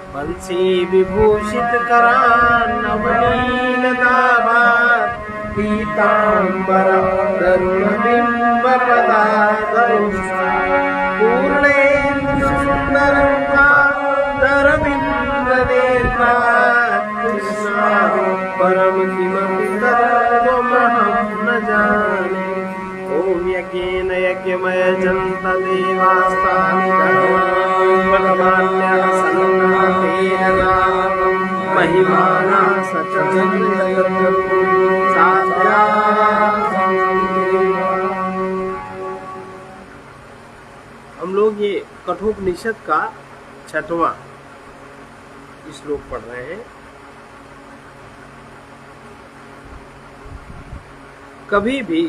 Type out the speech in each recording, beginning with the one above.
बंसी विभूषित करान नवनील दाभात पीतांबर तरुण बिंब पदाधरुष्टा पूर्णेन्दु सुंदर धरमिंद्र नेत्रा कृष्णा परम किमपि तत्त्वमहं न जाने। ओम यज्ञेन यज्ञमय जन्त देवास्तानि धर्मान्यः सन्नातेन नामं महिमाना सचन्द्रयतु साध्यात्। हम लोग ये कठोपनिषद का 6वां श्लोक पढ़ रहे हैं। कभी भी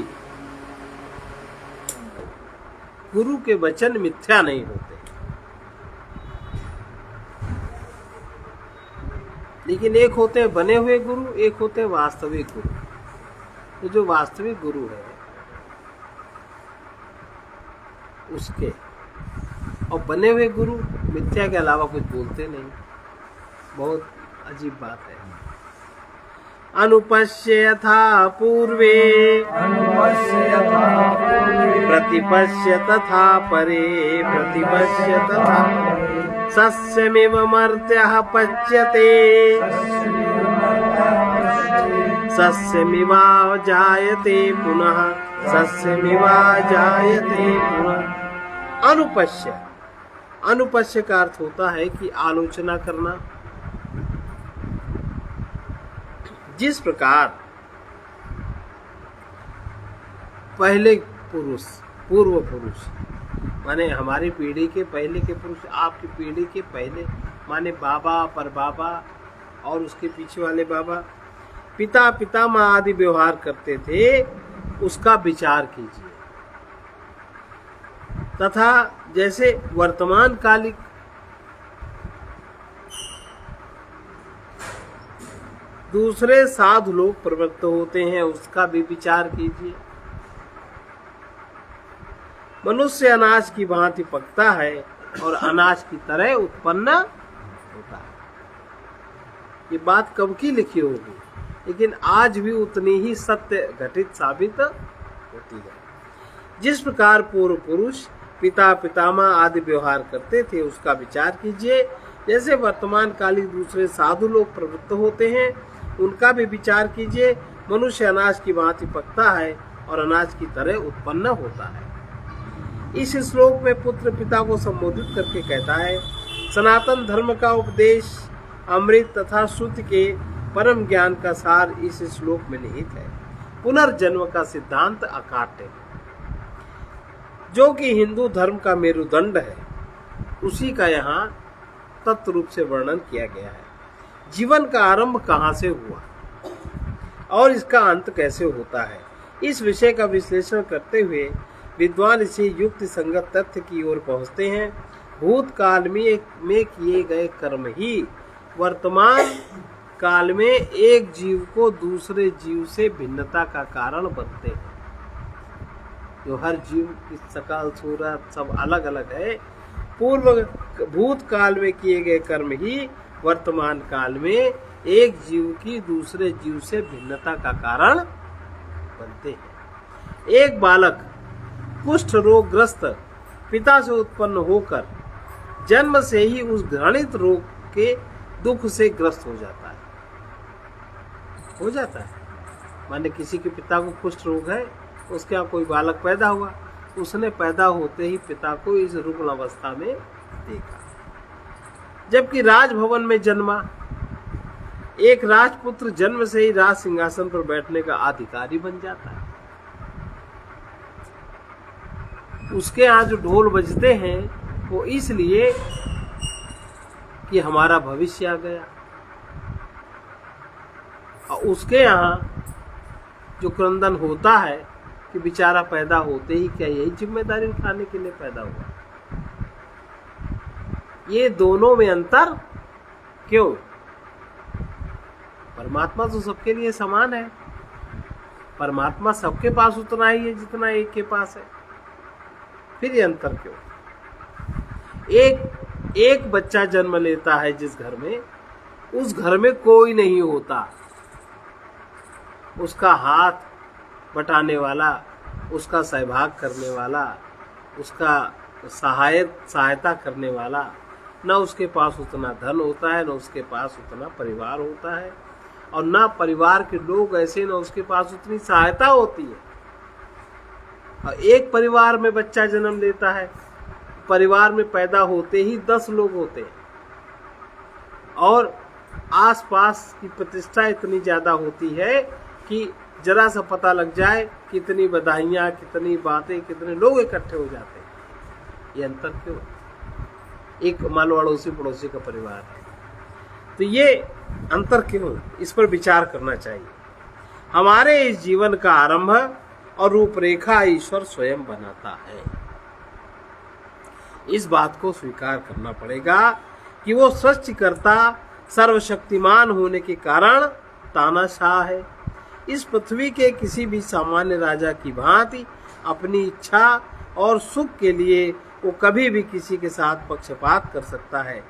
गुरु के वचन मिथ्या नहीं होते, लेकिन एक होते हैं बने हुए गुरु, एक होते हैं वास्तविक गुरु। तो जो वास्तविक गुरु है उसके, और बने हुए गुरु मिथ्या के अलावा कुछ बोलते नहीं। बहुत अजीब बात है। अनुपश्य यथा पूर्वे प्रतिपश्य तथा परे प्रतिपश्य तथा सस्यमिव मर्त्यः पच्यते सस्यमिवा जायते पुनः सस्यमिवा जायते पुनः। अनुपश्य, अनुपश्य का अर्थ होता है कि आलोचना करना। जिस प्रकार पहले पुरुष, पूर्व पुरुष माने हमारी पीढ़ी के पहले के पुरुष, आपकी पीढ़ी के पहले माने बाबा, परबाबा और उसके पीछे वाले बाबा, पिता पितामह आदि व्यवहार करते थे, उसका विचार कीजिए। तथा जैसे वर्तमान कालिक दूसरे साधु लोग प्रवृत्त होते हैं, उसका भी विचार कीजिए। मनुष्य अनाज की भांति पकता है और अनाज की तरह उत्पन्न होता है। ये बात कब की लिखी होगी, लेकिन आज भी उतनी ही सत्य घटित साबित होती है। जिस प्रकार पूर्व पुरुष पिता पितामह आदि व्यवहार करते थे, उसका विचार कीजिए। जैसे वर्तमान कालीन दूसरे साधु लोग प्रवृत्त होते हैं, उनका भी विचार कीजिए। मनुष्य अनाज की भांति पकता है और अनाज की तरह उत्पन्न होता है। इस श्लोक में पुत्र पिता को संबोधित करके कहता है, सनातन धर्म का उपदेश अमृत तथा शुद्ध के परम ज्ञान का सार इस श्लोक में निहित है। पुनर्जन्म का सिद्धांत अकाट्य है, जो कि हिंदू धर्म का मेरुदंड है, उसी का यहाँ तत्व रूप से वर्णन किया गया है। जीवन का आरंभ कहाँ से हुआ और इसका अंत कैसे होता है, इस विषय का विश्लेषण करते हुए विद्वान इसे युक्ति संगत तथ्य की ओर पहुँचते हैं। भूतकाल में किए गए कर्म ही वर्तमान काल में एक जीव को दूसरे जीव से भिन्नता का कारण बनते हैं। जो हर जीव की शकल सूरत सब अलग अलग है। भूतकाल में किए गए कर्म ही वर्तमान काल में एक जीव की दूसरे जीव से भिन्नता का कारण बनते हैं। एक बालक कुष्ठ रोगग्रस्त पिता से उत्पन्न होकर जन्म से ही उस घृणित रोग के दुख से ग्रस्त हो जाता है। माने किसी के पिता को कुष्ठ रोग है, उसके यहाँ कोई बालक पैदा हुआ, उसने पैदा होते ही पिता को इस रुग्ण अवस्था में देखा। जबकि राजभवन में जन्मा एक राजपुत्र जन्म से ही राज सिंहासन पर बैठने का अधिकारी बन जाता है। उसके यहाँ जो ढोल बजते हैं वो इसलिए कि हमारा भविष्य आ गया, और उसके यहाँ जो क्रंदन होता है कि बेचारा पैदा होते ही क्या यही जिम्मेदारी उठाने के लिए पैदा हुआ। ये दोनों में अंतर क्यों? परमात्मा तो सबके लिए समान है। परमात्मा सबके पास उतना ही है जितना एक के पास है। फिर ये अंतर क्यों? एक एक बच्चा जन्म लेता है जिस घर में, उस घर में कोई नहीं होता, उसका हाथ बटाने वाला, उसका सहभाग करने वाला, उसका सहायता करने वाला, न उसके पास उतना धन होता है, न उसके पास उतना परिवार होता है, और न परिवार के लोग ऐसे, न उसके पास उतनी सहायता होती है। और एक परिवार में बच्चा जन्म लेता है, परिवार में पैदा होते ही 10 लोग होते हैं, और आसपास की प्रतिष्ठा इतनी ज्यादा होती है कि जरा सा पता लग जाए, कितनी बधाइयाँ, कितनी बातें, कितने लोग इकट्ठे हो जाते हैं। ये अंतर क्यों? एक मान लो अड़ोसी पड़ोसी का परिवार है, तो ये अंतर क्यों? इस पर विचार करना चाहिए। हमारे इस जीवन का आरंभ और रूपरेखा ईश्वर स्वयं बनाता है। इस बात को स्वीकार करना पड़ेगा कि वो सृष्टिकर्ता सर्वशक्तिमान होने के कारण तानाशाह है। इस पृथ्वी के किसी भी सामान्य राजा की भांति अपनी इच्छा और सुख के लिए वो कभी भी किसी के साथ पक्षपात कर सकता है।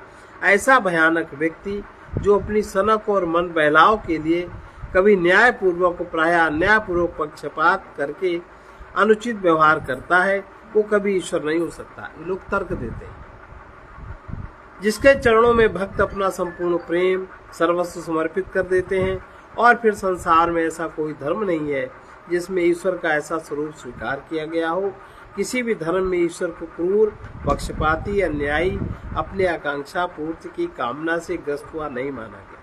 ऐसा भयानक व्यक्ति जो अपनी सनक और मन बहलाव के लिए कभी न्यायपूर्वक प्राय अन्यायपूर्वक पक्षपात करके अनुचित व्यवहार करता है, वो कभी ईश्वर नहीं हो सकता। ये लोग तर्क देते हैं। जिसके चरणों में भक्त अपना संपूर्ण प्रेम सर्वस्व समर्पित कर देते हैं, और फिर संसार में ऐसा कोई धर्म नहीं है जिसमें ईश्वर का ऐसा स्वरूप स्वीकार किया गया हो। किसी भी धर्म में ईश्वर को क्रूर, पक्षपाती, अन्यायी, अपने आकांक्षा पूर्ति की कामना से ग्रस्त हुआ नहीं माना गया।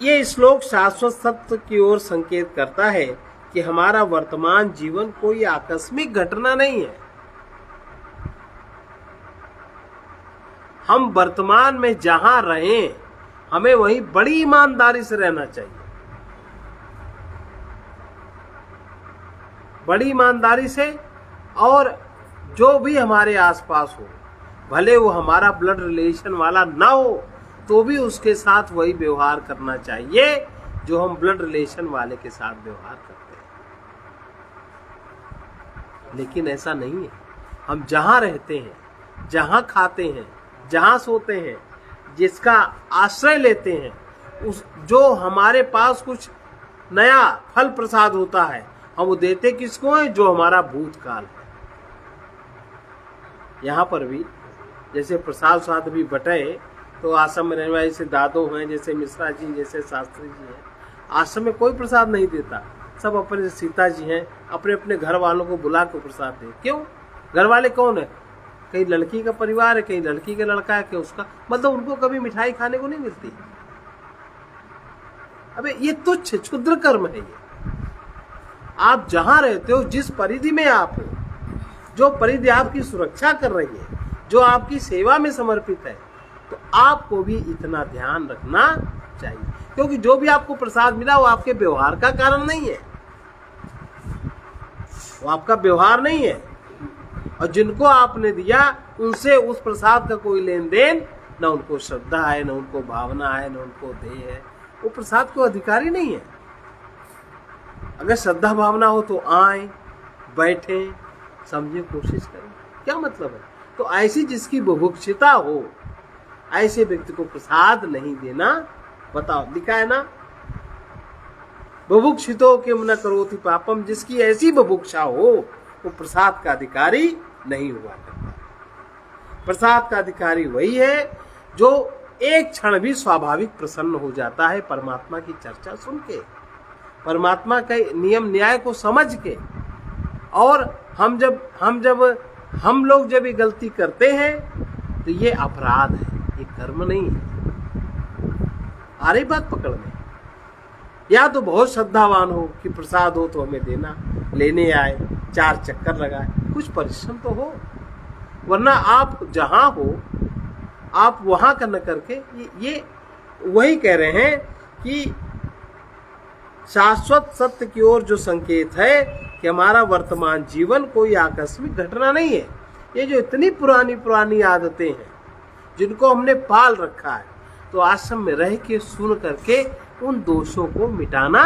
ये श्लोक शाश्वत सत्य की ओर संकेत करता है कि हमारा वर्तमान जीवन कोई आकस्मिक घटना नहीं है। हम वर्तमान में जहां रहें, हमें वहीं बड़ी ईमानदारी से रहना चाहिए। बड़ी ईमानदारी से, और जो भी हमारे आसपास हो, भले वो हमारा ब्लड रिलेशन वाला ना हो, तो भी उसके साथ वही व्यवहार करना चाहिए जो हम ब्लड रिलेशन वाले के साथ व्यवहार करते हैं। लेकिन ऐसा नहीं है। हम जहां रहते हैं, जहां खाते हैं, जहां सोते हैं, जिसका आश्रय लेते हैं, उस जो हमारे पास कुछ नया फल प्रसाद होता है, हम वो देते किसको है? जो हमारा भूतकाल है। यहाँ पर भी जैसे प्रसाद साथ भी बटे, तो आश्रम में रहने वाले जैसे दादो हैं, जैसे मिश्रा जी, जैसे शास्त्री जी हैं, आश्रम में कोई प्रसाद नहीं देता। सब अपने सीता जी हैं, अपने अपने घर वालों को बुला के प्रसाद दे। क्यों? घर वाले कौन है? कहीं लड़की का परिवार है, कहीं लड़की का लड़का है, कहीं उसका, मतलब उनको कभी मिठाई खाने को नहीं मिलती। अबे ये तुच्छ क्षुद्र कर्म है। ये आप जहां रहते हो, जिस परिधि में आप हो, जो परिधि आपकी सुरक्षा कर रही है, जो आपकी सेवा में समर्पित है, तो आपको भी इतना ध्यान रखना चाहिए। क्योंकि जो भी आपको प्रसाद मिला वो आपके व्यवहार का कारण नहीं है, वो आपका व्यवहार नहीं है। और जिनको आपने दिया उनसे उस प्रसाद का कोई लेन देन, न उनको श्रद्धा है, न उनको भावना है, न उनको ध्येय है। वो प्रसाद को अधिकारी नहीं है। अगर श्रद्धा भावना हो तो आए, बैठे, समझे, कोशिश करें। क्या मतलब है? तो ऐसी जिसकी बुभुक्षिता हो, ऐसे व्यक्ति को प्रसाद नहीं देना। बताओ, लिखा है ना, बुभुक्षितो किम न करोति पापम। जिसकी ऐसी बुभुक्षा हो, वो प्रसाद का अधिकारी नहीं हुआ करता। प्रसाद का अधिकारी वही है जो एक क्षण भी स्वाभाविक प्रसन्न हो जाता है परमात्मा की चर्चा सुन के, परमात्मा के नियम न्याय को समझ के। और हम लोग जब ये गलती करते हैं तो ये अपराध है, ये कर्म नहीं है। आ रही बात पकड़ में? या तो बहुत श्रद्धावान हो कि प्रसाद हो तो हमें देना, लेने आए, 4 चक्कर लगाए, कुछ परिश्रम तो हो। वरना आप जहां हो, आप वहां का न करके ये वही कह रहे हैं कि शाश्वत सत्य की ओर जो संकेत है कि हमारा वर्तमान जीवन कोई आकस्मिक घटना नहीं है। ये जो इतनी पुरानी पुरानी आदतें हैं जिनको हमने पाल रखा है, तो आश्रम में रह के सुन करके उन दोषों को मिटाना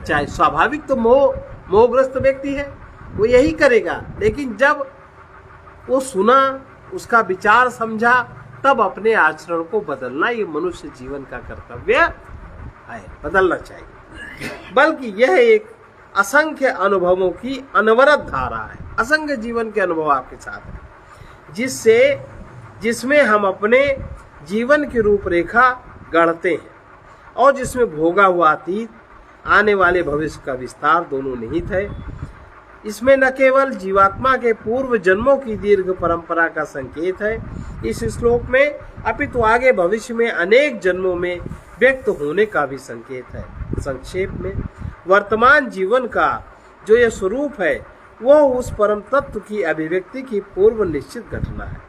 चाहिए। स्वाभाविक तो मोहग्रस्त व्यक्ति है, वो यही करेगा। लेकिन जब वो सुना, उसका विचार समझा, तब अपने आचरण को बदलना ये मनुष्य जीवन का कर्तव्य है, बदलना चाहिए। बल्कि यह एक असंख्य अनुभवों की अनवरत धारा है, असंख्य जीवन के अनुभव आपके साथ है, जिसमें हम अपने जीवन की रूपरेखा गढ़ते हैं और जिसमें भोगा हुआ अतीत, आने वाले भविष्य का विस्तार दोनों निहित है। इसमें न केवल जीवात्मा के पूर्व जन्मों की दीर्घ परंपरा का संकेत है इस श्लोक में, अपितु आगे भविष्य में अनेक जन्मों में व्यक्त होने का भी संकेत है। संक्षेप में, वर्तमान जीवन का जो यह स्वरूप है वह उस परम तत्व की अभिव्यक्ति की पूर्व निश्चित घटना है।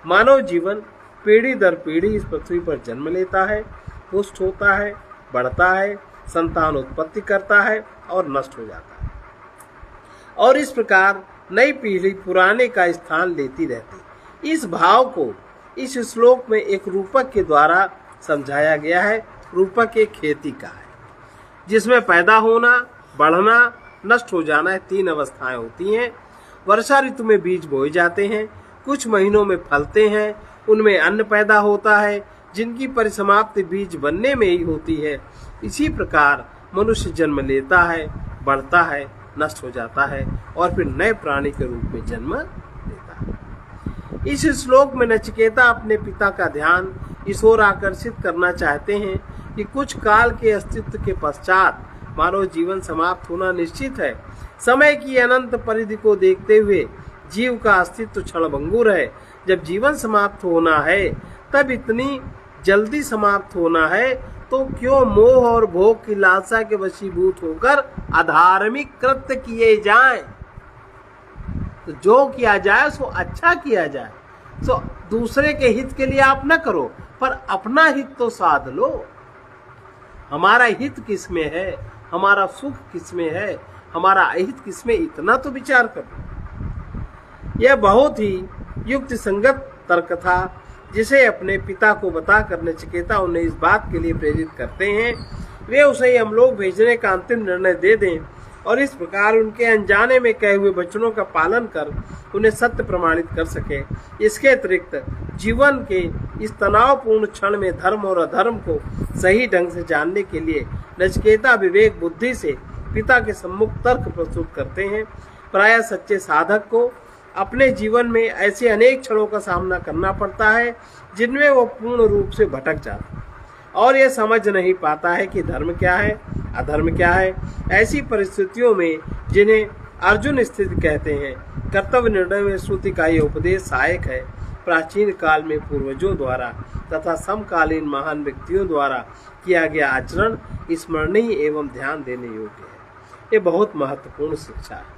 मानव जीवन पीढ़ी दर पीढ़ी इस पृथ्वी पर जन्म लेता है, पुष्ट होता है, बढ़ता है, संतान उत्पत्ति करता है और नष्ट हो जाता है, और इस प्रकार नई पीढ़ी पुराने का स्थान लेती रहती। इस भाव को इस श्लोक में एक रूपक के द्वारा समझाया गया है। रूपक एक खेती का है जिसमें पैदा होना, बढ़ना, नष्ट हो जाना है, 3 अवस्थाएं होती हैं। वर्षा ऋतु में बीज बोए जाते हैं, कुछ महीनों में फलते हैं, उनमें अन्न पैदा होता है जिनकी परिसमाप्ति बीज बनने में ही होती है। इसी प्रकार मनुष्य जन्म लेता है, बढ़ता है, नष्ट हो जाता है और फिर नए प्राणी के रूप में जन्म लेता है। इस श्लोक में नचिकेता अपने पिता का ध्यान इस ओर आकर्षित करना चाहते हैं कि कुछ काल के अस्तित्व के पश्चात मानव जीवन समाप्त होना निश्चित है। समय की अनंत परिधि को देखते हुए जीव का अस्तित्व क्षणभंगुर है। जब जीवन समाप्त होना है तब इतनी जल्दी समाप्त होना है तो क्यों मोह और भोग की लालसा के वशीभूत होकर अधार्मिक कृत्य किए जाएं। तो जो किया जाए सो अच्छा किया जाए, सो दूसरे के हित के लिए आप न करो, पर अपना हित तो साध लो। हमारा हित किसमें है, हमारा सुख किसमें है, हमारा अहित किसमें, इतना तो विचार करो। यह बहुत ही युक्ति संगत तर्क था जिसे अपने पिता को बताकर नचिकेता उन्हें इस बात के लिए प्रेरित करते हैं वे उसे हम लोग भेजने का अंतिम निर्णय दे दें और इस प्रकार उनके अनजाने में कहे हुए वचनों का पालन कर उन्हें सत्य प्रमाणित कर सके। इसके अतिरिक्त जीवन के इस तनावपूर्ण क्षण में धर्म और अधर्म को सही ढंग से जानने के लिए नचिकेता विवेक बुद्धि से पिता के सम्मुख तर्क प्रस्तुत करते हैं। प्रायः सच्चे साधक को अपने जीवन में ऐसे अनेक क्षणों का सामना करना पड़ता है जिनमें वो पूर्ण रूप से भटक जाता है और ये समझ नहीं पाता है कि धर्म क्या है, अधर्म क्या है। ऐसी परिस्थितियों में जिन्हें अर्जुन स्थिति कहते हैं, कर्तव्य निर्णय में श्रुति का ये उपदेश सहायक है। प्राचीन काल में पूर्वजों द्वारा तथा समकालीन महान व्यक्तियों द्वारा किया गया आचरण स्मरणीय एवं ध्यान देने योग्य है। ये बहुत महत्वपूर्ण शिक्षा है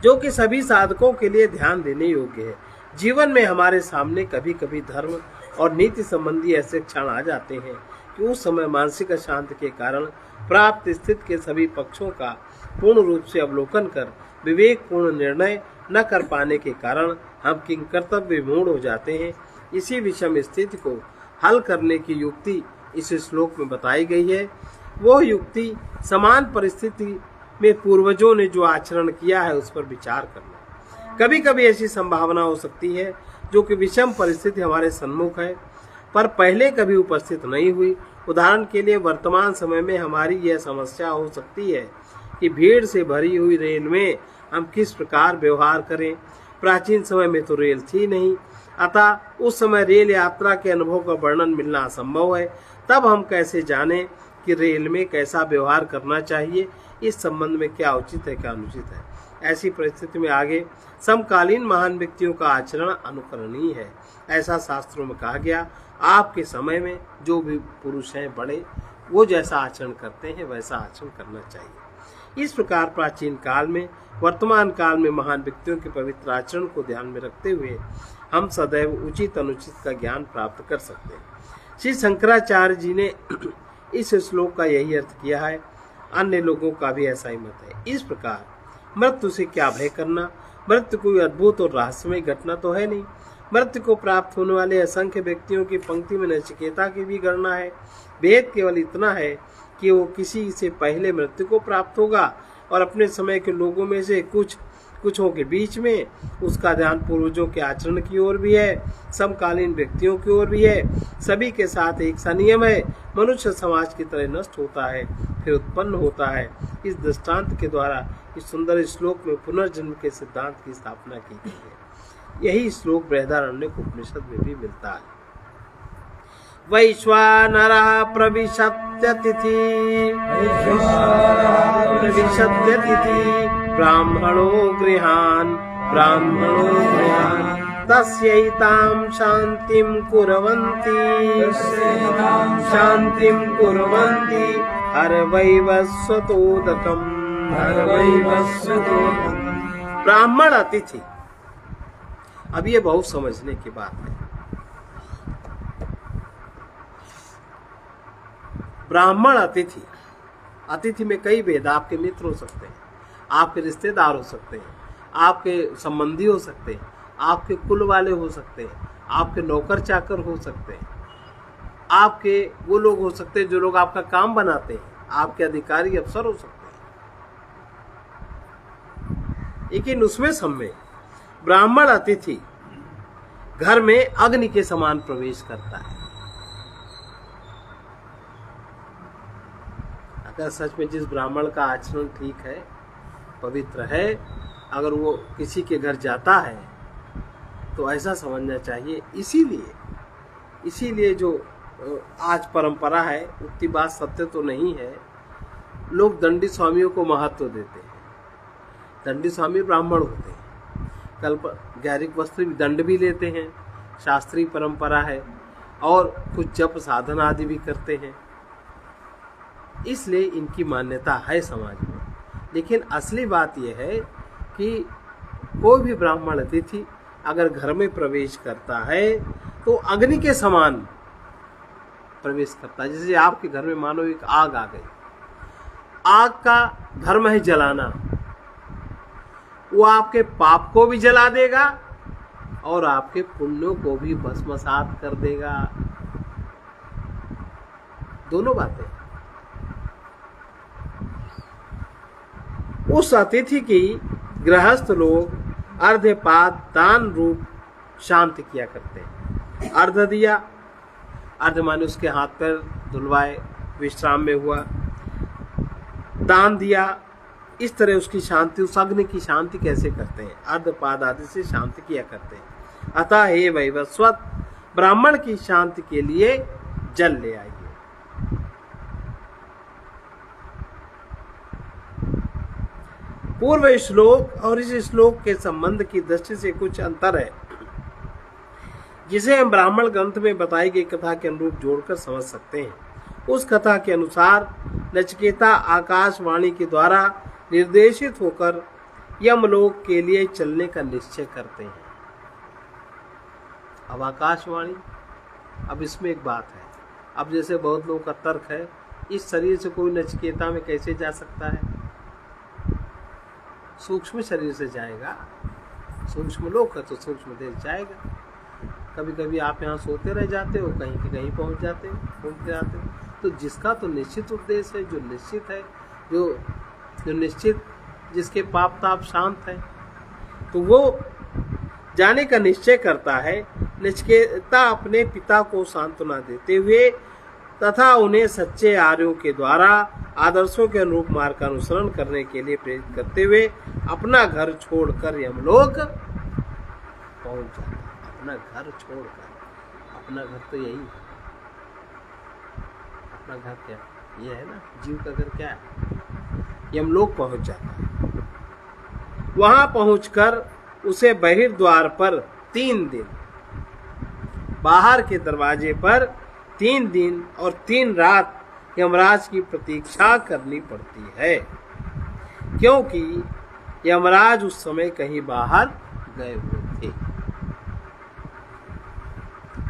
जो कि सभी साधकों के लिए ध्यान देने योग्य है। जीवन में हमारे सामने कभी कभी धर्म और नीति संबंधी ऐसे क्षण आ जाते हैं कि उस समय मानसिक अशांति के कारण प्राप्त स्थिति के सभी पक्षों का पूर्ण रूप से अवलोकन कर विवेकपूर्ण निर्णय न कर पाने के कारण हम किंग कर्तव्य विमूढ़ हो जाते हैं। इसी विषम स्थिति को हल करने की युक्ति इस श्लोक में बताई गई है। वो युक्ति समान परिस्थिति में पूर्वजों ने जो आचरण किया है उस पर विचार करना। कभी कभी ऐसी संभावना हो सकती है जो कि विषम परिस्थिति हमारे सम्मुख है पर पहले कभी उपस्थित नहीं हुई। उदाहरण के लिए वर्तमान समय में हमारी यह समस्या हो सकती है कि भीड़ से भरी हुई रेल में हम किस प्रकार व्यवहार करें। प्राचीन समय में तो रेल थी नहीं, अतः उस समय रेल यात्रा के अनुभव का वर्णन मिलना असंभव है। तब हम कैसे जानें कि रेल में कैसा व्यवहार करना चाहिए, इस संबंध में क्या उचित है क्या अनुचित है। ऐसी परिस्थिति में आगे समकालीन महान व्यक्तियों का आचरण अनुकरणीय है। ऐसा शास्त्रों में कहा गया, आपके समय में जो भी पुरुष हैं बड़े, वो जैसा आचरण करते हैं वैसा आचरण करना चाहिए। इस प्रकार प्राचीन काल में वर्तमान काल में महान व्यक्तियों के पवित्र आचरण को ध्यान में रखते हुए हम सदैव उचित अनुचित का ज्ञान प्राप्त कर सकते हैं। श्री शंकराचार्य जी ने इस श्लोक का यही अर्थ किया है। अन्य लोगों का भी ऐसा ही मत है। इस प्रकार मृत्यु से क्या भय करना, मृत्यु कोई अद्भुत और रहस्यमय घटना तो है नहीं। मृत्यु को प्राप्त होने वाले असंख्य व्यक्तियों की पंक्ति में नचिकेता की भी गणना है। भेद केवल इतना है कि वो किसी से पहले मृत्यु को प्राप्त होगा और अपने समय के लोगों में से कुछ कुछों के बीच में, उसका ध्यान पूर्वजों के आचरण की ओर भी है, समकालीन व्यक्तियों की ओर भी है, सभी के साथ एक सा नियम है, मनुष्य समाज की तरह नष्ट होता है फिर उत्पन्न होता है। इस दृष्टांत के द्वारा इस सुंदर श्लोक में पुनर्जन्म के सिद्धांत की स्थापना की गई है। यही श्लोक बृहदारण्यक उपनिषद में भी मिलता है। वैश्वानरः प्रविशत्यतिथि ब्राह्मणो गृहान् तस्यैतां शान्तिं कुर्वन्ति हरवैवस्वतोदकम्। ब्राह्मण अतिथि, अब ये बहुत समझने की बात है। ब्राह्मण अतिथि, अतिथि में कई भेद, आपके मित्र हो सकते हैं, आपके रिश्तेदार हो सकते हैं, आपके संबंधी हो सकते हैं, आपके कुल वाले हो सकते हैं, आपके नौकर चाकर हो सकते हैं, आपके वो लोग हो सकते हैं जो लोग आपका काम बनाते हैं, आपके अधिकारी अफसर हो सकते हैं। लेकिन उसमें सब में ब्राह्मण अतिथि घर में अग्नि के समान प्रवेश करता है। अगर सच में जिस ब्राह्मण का आचरण ठीक है, पवित्र है, अगर वो किसी के घर जाता है तो ऐसा समझना चाहिए। इसीलिए जो आज परंपरा है, उतनी बात सत्य तो नहीं है, लोग दंडी स्वामियों को महत्व देते हैं। दंडी स्वामी ब्राह्मण होते हैं, कल्प गैरिक वस्त्र दंड भी लेते हैं, शास्त्रीय परंपरा है, और कुछ जप साधन आदि भी करते हैं, इसलिए इनकी मान्यता है समाज में। लेकिन असली बात यह है कि कोई भी ब्राह्मण अतिथि अगर घर में प्रवेश करता है तो अग्नि के समान प्रवेश करता है। जैसे आपके घर में मानो एक आग आ गई, आग का धर्म है जलाना, वो आपके पाप को भी जला देगा और आपके पुण्यों को भी भस्मसात कर देगा। दोनों बातें। उस अतिथि की गृहस्थ लोग अर्धपाद दान रूप शांति किया करते हैं। अर्ध दिया, अर्ध माने उसके हाथ पैर धुलवाए, विश्राम में हुआ, दान दिया, इस तरह उसकी शांति, उस अग्नि की शांति कैसे करते हैं? अर्धपाद आदि से शांति किया करते हैं। अतः हे वैवस्वत, ब्राह्मण की शांति के लिए जल ले आइए। पूर्व श्लोक और इस श्लोक के संबंध की दृष्टि से कुछ अंतर है, जिसे हम ब्राह्मण ग्रंथ में बताई गई कथा के अनुरूप जोड़कर समझ सकते हैं। उस कथा के अनुसार नचिकेता आकाशवाणी के द्वारा निर्देशित होकर यमलोक के लिए चलने का निश्चय करते हैं। अब आकाशवाणी, अब इसमें एक बात है, अब जैसे बहुत लोगों का तर्क है, इस शरीर से कोई नचिकेता में कैसे जा सकता है? सूक्ष्म शरीर से जाएगा, सूक्ष्म लोक है तो सूक्ष्म देश जाएगा। कभी कभी आप यहाँ सोते रह जाते हो, कहीं के कहीं पहुँच जाते हो, घूमते जाते हो। तो जिसका तो निश्चित उद्देश्य है, जो निश्चित है, जो निश्चित, जिसके पाप ताप शांत है, तो वो जाने का निश्चय करता है। नचिकेता अपने पिता को सांत्वना देते हुए तथा उन्हें सच्चे आर्यों के द्वारा आदर्शों के अनुरूप मार्ग का अनुसरण करने के लिए प्रेरित करते हुए अपना घर छोड़कर यमलोक पहुंच जाता है। अपना घर छोड़कर, अपना घर तो यही है, अपना घर क्या ये है ना, जीव का घर क्या है? यमलोक पहुंच जाता है। वहां पहुंचकर उसे बहिर्द्वार पर 3 दिन, बाहर के दरवाजे पर 3 दिन और 3 रात यमराज की प्रतीक्षा करनी पड़ती है, क्योंकि यमराज उस समय कहीं बाहर गए हुए थे।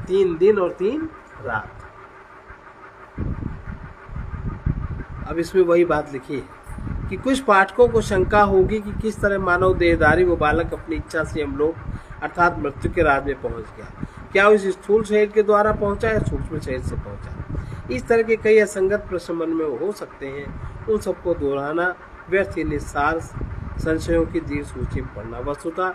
3 दिन और 3 रात। अब इसमें वही बात लिखी है कि कुछ पाठकों को शंका होगी कि किस तरह मानव देहधारी वो बालक अपनी इच्छा से यमलोक अर्थात मृत्यु के राज में पहुंच गया। क्या उस स्थूल शरीर के द्वारा पहुंचा या सूक्ष्म शरीर से पहुंचा? इस तरह के कई असंगत प्रश्न मन में हो सकते हैं। उन सबको दोहराना व्यर्थ ही निस्सार संशयों की दीर्घ सूची में पढ़ना। वस्तुतः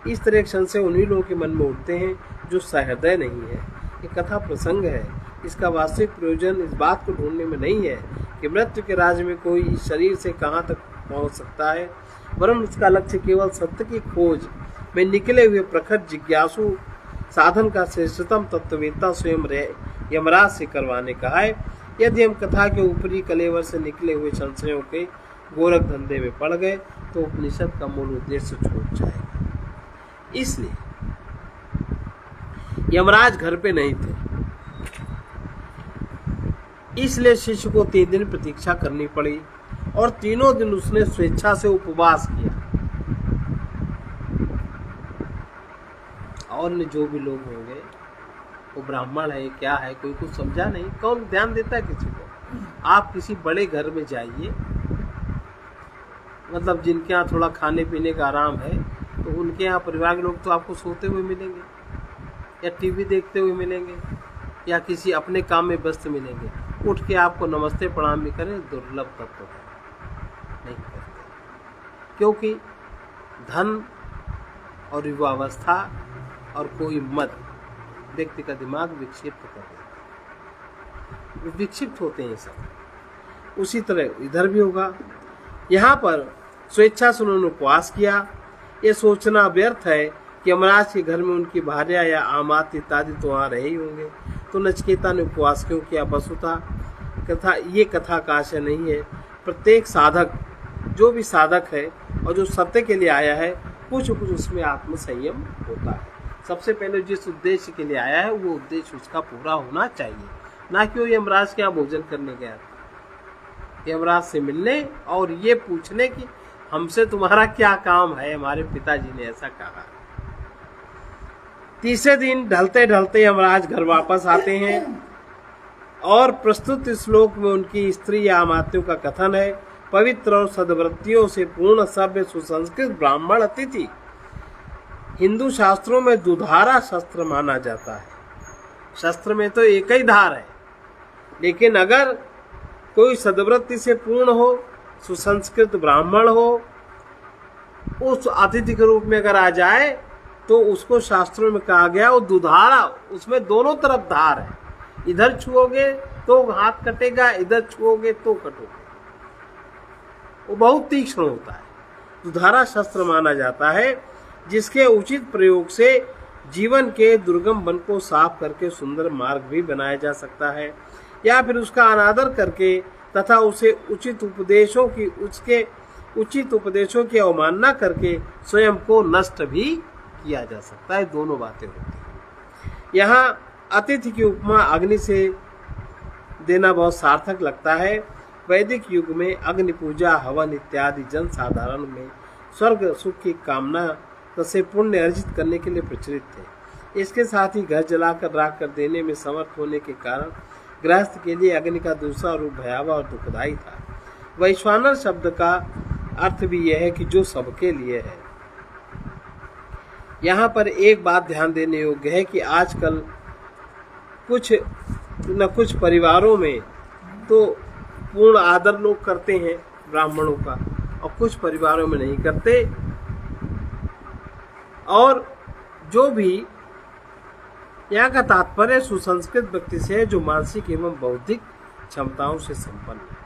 इस तरह के संशय उन्हीं लोगों के मन में उठते हैं जो सहृदय नहीं है। ये कथा प्रसंग है, इसका वास्तविक प्रयोजन इस बात को ढूंढने में नहीं है कि मृत्यु के राज्य में कोई इस शरीर से कहाँ तक पहुँच सकता है, वरन उसका लक्ष्य केवल सत्य की खोज में निकले हुए प्रखर जिज्ञासु साधन का श्रेष्ठतम तत्ववेत्ता स्वयं यमराज से करवाने का है। यदि हम कथा के ऊपरी कलेवर से निकले हुए संशयों के गोरख धंधे में पड़ गए तो उपनिषद का मूल उद्देश्य छूट जाएगा। इसलिए यमराज घर पे नहीं थे, इसलिए शिष्य को 3 दिन प्रतीक्षा करनी पड़ी और तीनों दिन उसने स्वेच्छा से उपवास किया। और जो भी लोग होंगे वो ब्राह्मण है क्या है, कोई कुछ समझा नहीं, कौन ध्यान देता है किसी को। आप किसी बड़े घर में जाइए, मतलब जिनके यहाँ थोड़ा खाने पीने का आराम है, तो उनके यहाँ परिवार के लोग तो आपको सोते हुए मिलेंगे या टीवी देखते हुए मिलेंगे या किसी अपने काम में व्यस्त मिलेंगे। उठ के आपको नमस्ते प्रणाम भी करें, दुर्लभ तत्व है, नहीं करते। क्योंकि धन और युवावस्था और कोई मद व्यक्ति का दिमाग विक्षिप्त कर देता है, विक्षिप्त होते हैं सब। उसी तरह इधर भी होगा। यहाँ पर स्वेच्छा से उन्होंने उपवास किया। ये सोचना व्यर्थ है कि यमराज के घर में उनकी भार्या या आमात इत्यादि तो वहाँ रहे ही होंगे, तो नचिकेता ने उपवास क्यों किया। वस्तुतः कथा का आशय नहीं है। प्रत्येक साधक, जो भी साधक है और जो सत्य के लिए आया है, कुछ उसमें आत्मसंयम होता है। सबसे पहले जिस उद्देश्य के लिए आया है वो उद्देश्य उसका पूरा होना चाहिए, ना कि वो यमराज के यहाँ भोजन करने गया था। यमराज से मिलने और ये पूछने कि हमसे तुम्हारा क्या काम है, हमारे पिताजी ने ऐसा कहा। तीसरे दिन ढलते ढलते यमराज घर वापस आते हैं और प्रस्तुत श्लोक में उनकी स्त्री या अमात्यों का कथन है। पवित्र और सद्वृत्तियों से पूर्ण सभ्य सुसंस्कृत ब्राह्मण अतिथि हिंदू शास्त्रों में दुधारा शस्त्र माना जाता है। शस्त्र में तो एक ही धार है, लेकिन अगर कोई सद्वृत्ति से पूर्ण हो, सुसंस्कृत ब्राह्मण हो, उस अतिथि के रूप में अगर आ जाए तो उसको शास्त्रों में कहा गया वो दुधारा, उसमें दोनों तरफ धार है। इधर छुओगे तो हाथ कटेगा, इधर छुओगे तो कटोगे, वो बहुत तीक्ष्ण होता है। दुधारा शस्त्र माना जाता है, जिसके उचित प्रयोग से जीवन के दुर्गम वन को साफ करके सुंदर मार्ग भी बनाया जा सकता है, या फिर उसका अनादर करके तथा उसके उचित उपदेशों की अवमानना करके स्वयं को नष्ट भी किया जा सकता है। दोनों बातें होती हैं। यहाँ अतिथि की उपमा अग्नि से देना बहुत सार्थक लगता है। वैदिक युग में अग्नि पूजा, हवन इत्यादि जन साधारण में स्वर्ग सुख की कामना से पुण्य अर्जित करने के लिए प्रचलित थे। इसके साथ ही घर जलाकर राख कर देने में समर्थ होने के कारण गृहस्थ के लिए अग्नि का दूसरा रूप भयावह और दुखदायी था। वैश्वानर शब्द का अर्थ भी यह है कि जो सबके लिए है। यहाँ पर एक बात ध्यान देने योग्य है कि आजकल कुछ परिवारों में तो पूर्ण आदर लोग करते हैं ब्राह्मणों का, और कुछ परिवारों में नहीं करते। और जो भी यहाँ का तात्पर्य सुसंस्कृत व्यक्ति से है, जो मानसिक एवं बौद्धिक क्षमताओं से संपन्न है।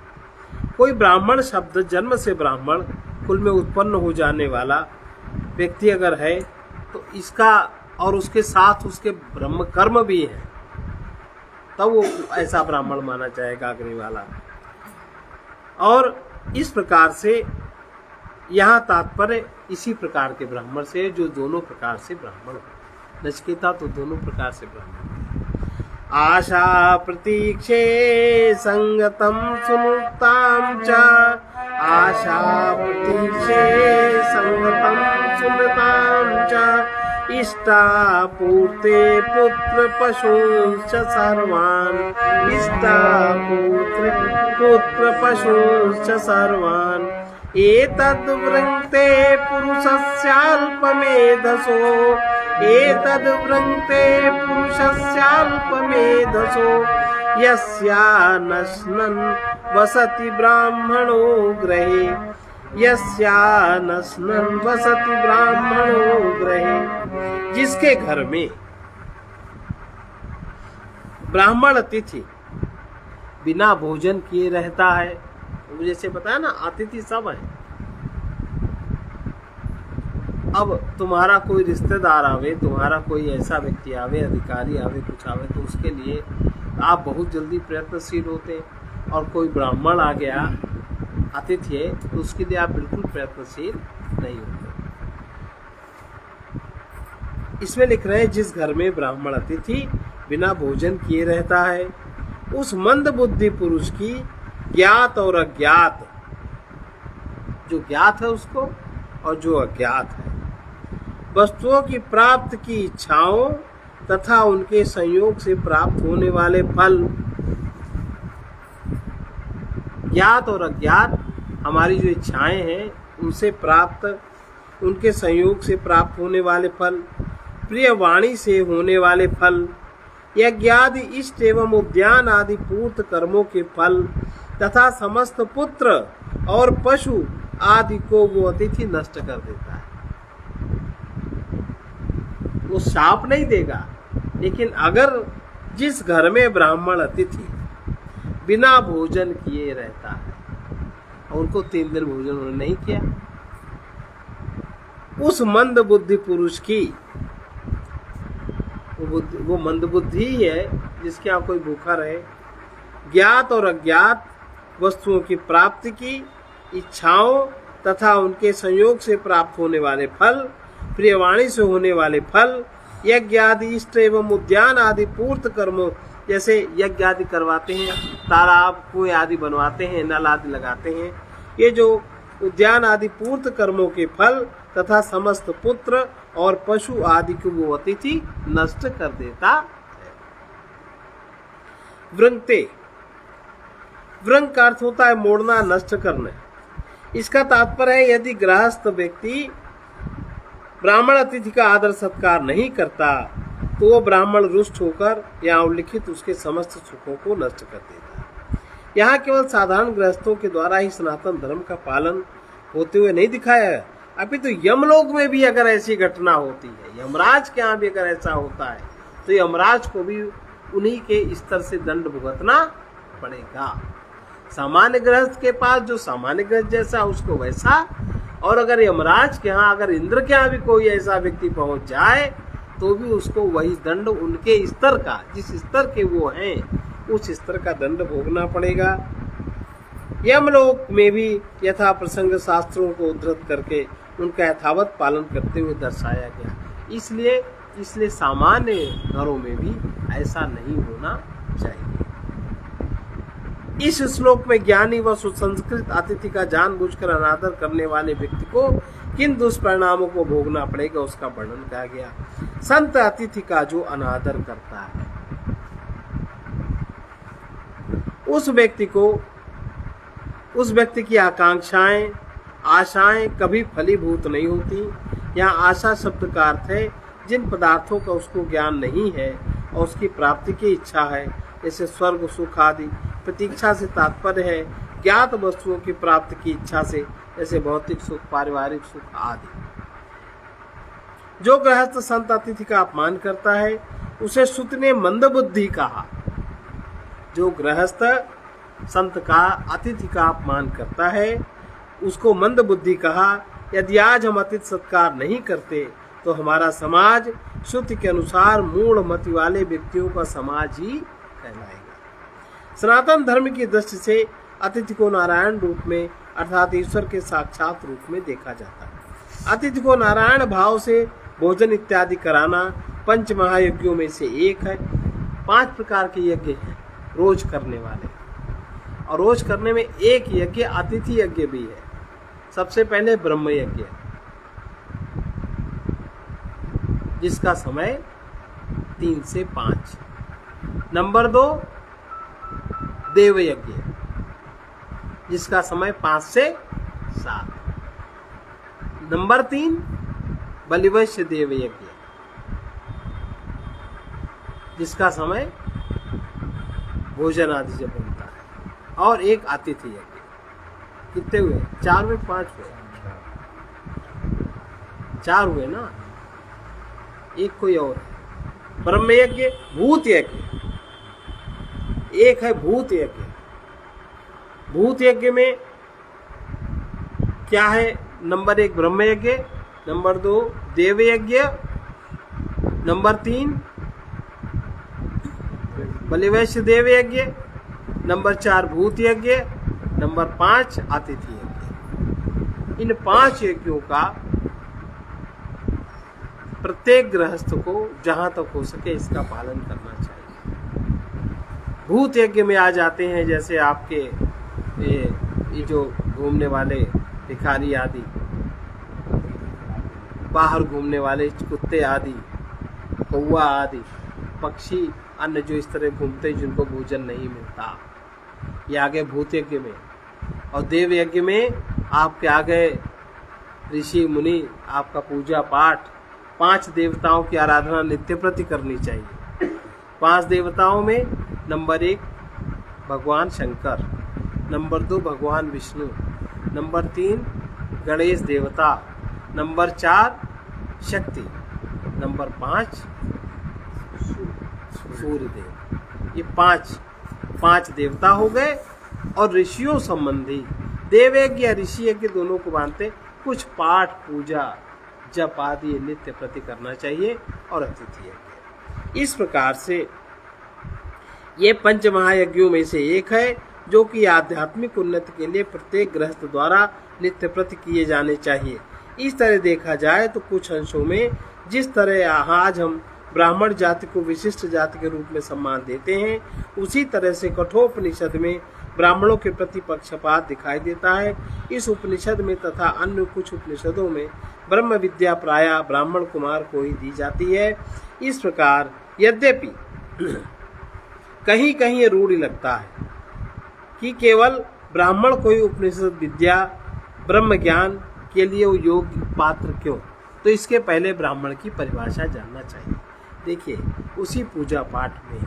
कोई ब्राह्मण शब्द जन्म से ब्राह्मण कुल में उत्पन्न हो जाने वाला व्यक्ति अगर है तो इसका और उसके साथ उसके ब्रह्म कर्म भी है, तब वो ऐसा ब्राह्मण माना जाएगा अग्नि वाला। और इस प्रकार से यहाँ तात्पर्य इसी प्रकार के ब्राह्मण से जो दोनों प्रकार से ब्राह्मण हो। नचिकेता तो दोनों प्रकार से ब्राह्मण। आशा प्रतीक्षे संगतम सुनुताम च, आशा प्रतीक्षे संगतम सुनताम च, इष्टा पूर्ते पुत्र पशुश्च सर्वान्, इष्टा पुत्र पशुश्च सर्वान्, एतद्वृङ्क्ते पुरुषस्याल्पमेधसो, एतद्वृङ्क्ते पुरुषस्याल्पमेधसो, यस्या नश्नन् वसति ब्राह्मणो गृहे, यस्यानस्नन् वसति ब्राह्मणो गृहे, जिसके घर में ब्राह्मण अतिथि बिना भोजन किए रहता है। जैसे बताया ना, अतिथि सब है। अब तुम्हारा कोई रिश्तेदार आवे, तुम्हारा कोई ऐसा व्यक्ति आवे, अधिकारी आवे, कुछ आवे, तो उसके लिए आप बहुत जल्दी प्रयत्नशील होते हैं। और कोई ब्राह्मण आ गया, अतिथि है, तो उसके लिए आप बिल्कुल प्रयत्नशील नहीं होते। इसमें लिख रहे हैं, जिस घर में ब्राह्मण अतिथि बिना भोजन किए रहता है, उस मंद बुद्धि पुरुष की ज्ञात और अज्ञात, जो ज्ञात है उसको और जो अज्ञात है, वस्तुओं की प्राप्त की इच्छाओं तथा उनके संयोग से प्राप्त होने वाले फल। ज्ञात और अज्ञात हमारी जो इच्छाएं हैं उनसे प्राप्त, उनके संयोग से प्राप्त होने वाले फल, प्रिय वाणी से होने वाले फल, यज्ञ आदि इष्ट एवं उद्यान आदि पूर्त कर्मों के फल तथा समस्त पुत्र और पशु आदि को वो अतिथि नष्ट कर देता है। वो शाप नहीं देगा, लेकिन अगर जिस घर में ब्राह्मण अतिथि बिना भोजन किए रहता है और उनको 3 दिन भोजन उन्होंने नहीं किया, उस मंद बुद्धि पुरुष की, वो मंद बुद्धि ही है जिसके यहाँ कोई भूखा रहे, ज्ञात और अज्ञात वस्तुओं की प्राप्ति की इच्छाओं तथा उनके संयोग से प्राप्त होने वाले फल, प्रियवाणी से होने वाले फल, यज्ञ आदि इष्ट एवं उद्यान आदि पूर्त कर्मों, जैसे यज्ञ आदि करवाते हैं, तालाब कुएं आदि बनवाते हैं, नल आदि लगाते हैं, ये जो उद्यान आदि पूर्त कर्मों के फल तथा समस्त पुत्र और पशु आदि को वो अतिथि नष्ट कर देता है। वृंगते, वृंग का अर्थ होता है मोड़ना, नष्ट करना। इसका तात्पर्य है, यदि गृहस्थ व्यक्ति ब्राह्मण अतिथि का आदर सत्कार नहीं करता तो वो ब्राह्मण रुष्ट होकर यहाँ उल्लिखित उसके समस्त सुखों को नष्ट कर देता है। यहाँ केवल साधारण गृहस्थों के द्वारा ही सनातन धर्म का पालन होते हुए नहीं दिखाया है, अभी तो यमलोक में भी अगर ऐसी घटना होती है, यमराज के यहाँ भी अगर ऐसा होता है, तो यमराज को भी उन्हीं के स्तर से दंड भुगतना पड़ेगा। सामान्य गृहस्थ के पास जो सामान्य गृहस्थ जैसा उसको वैसा, और अगर यमराज के यहाँ, अगर इंद्र के यहाँ भी कोई ऐसा व्यक्ति पहुंच जाए तो भी उसको वही दंड उनके स्तर का, जिस स्तर के वो हैं उस स्तर का दंड भोगना पड़ेगा। यमलोक में भी यथा प्रसंग शास्त्रों को उद्धृत करके उनका यथावत पालन करते हुए दर्शाया गया। इसलिए सामान्य घरों में भी ऐसा नहीं होना चाहिए। इस श्लोक में ज्ञानी व सुसंस्कृत अतिथि का जानबूझकर अनादर करने वाले व्यक्ति को किन दुष्परिणामों को भोगना पड़ेगा उसका वर्णन किया गया। संत अतिथि का जो अनादर करता है उस व्यक्ति की आकांक्षाएं, आशाएं कभी फलीभूत नहीं होती। यहाँ आशा शब्द का अर्थ है जिन पदार्थों का उसको ज्ञान नहीं है और उसकी प्राप्ति की इच्छा है, जैसे स्वर्ग सुख आदि। प्रतीक्षा से तात्पर्य है ज्ञात वस्तुओं की प्राप्ति की इच्छा से, जैसे भौतिक सुख, पारिवारिक सुख आदि। जो गृहस्थ संत अतिथि का अपमान करता है उसे सुत ने मंदबुद्धि कहा। जो गृहस्थ संत का अतिथि का अपमान करता है उसको मंदबुद्धि कहा। यदि आज हम अतिथि सत्कार नहीं करते तो हमारा समाज श्रुति के अनुसार मूढ़ मति वाले व्यक्तियों का समाज ही कहलाएगा। सनातन धर्म की दृष्टि से अतिथि को नारायण रूप में अर्थात ईश्वर के साक्षात रूप में देखा जाता है। अतिथि को नारायण भाव से भोजन इत्यादि कराना पंच महायज्ञों में से एक है। 5 प्रकार के यज्ञ हैं रोज करने वाले, और रोज करने में एक यज्ञ अतिथि यज्ञ भी है। सबसे पहले ब्रह्म यज्ञ, जिसका समय 3 से 5। नंबर 2 देव यज्ञ, जिसका समय 5 से 7। नंबर 3 बलिवैश्य देव यज्ञ, जिसका समय भोजन आदि से बनता है। और एक अतिथि यज्ञ। कितने हुए? 4 में 5 हुए, 4 हुए ना, एक कोई और है। ब्रह्म यज्ञ, भूत यज्ञ, एक है भूत यज्ञ। भूत यज्ञ में क्या है? नंबर 1 ब्रह्म यज्ञ, नंबर 2 देव यज्ञ, नंबर 3 बलिवैश्य देव यज्ञ, नंबर 4 भूत यज्ञ, नंबर 5 आतिथ्य यज्ञ। इन 5 यज्ञों का प्रत्येक गृहस्थ को जहां तक हो सके इसका पालन करना चाहिए। भूत यज्ञ में आ जाते हैं जैसे आपके ये जो घूमने वाले भिखारी आदि, बाहर घूमने वाले कुत्ते आदि, कौवा आदि, पक्षी अन्य जो इस तरह घूमते जिनको भोजन नहीं मिलता, ये आ गए भूत यज्ञ में। और देव यज्ञ में आपके आ गए ऋषि मुनि, आपका पूजा पाठ, 5 देवताओं की आराधना नित्य प्रति करनी चाहिए। 5 देवताओं में नंबर 1 भगवान शंकर, नंबर 2 भगवान विष्णु, नंबर 3 गणेश देवता, नंबर 4 शक्ति, नंबर 5 सूर्य देव। ये 5 देवता हो गए। और ऋषियों संबंधी देव यज्ञ या ऋषि यज्ञ दोनों को मानते, कुछ पाठ पूजा जप आदि नित्य प्रति करना चाहिए। और अतिथि यज्ञ, इस प्रकार से ये 5 महायज्ञों में से एक है जो कि आध्यात्मिक उन्नति के लिए प्रत्येक गृहस्थ द्वारा नित्य प्रति किए जाने चाहिए। इस तरह देखा जाए तो कुछ अंशों में जिस तरह आज हम ब्राह्मण जाति को विशिष्ट जाति के रूप में सम्मान देते हैं, उसी तरह से कठोपनिषद में ब्राह्मणों के प्रति पक्षपात दिखाई देता है। इस उपनिषद में तथा अन्य कुछ उपनिषदों में ब्रह्म विद्या प्रायः ब्राह्मण कुमार को ही दी जाती है। इस प्रकार यद्यपि कहीं कहीं ये रूढ़ लगता है कि केवल ब्राह्मण को ही उपनिषद विद्या ब्रह्म ज्ञान के लिए वो योग्य पात्र क्यों, तो इसके पहले ब्राह्मण की परिभाषा जानना चाहिए। देखिए, उसी पूजा पाठ में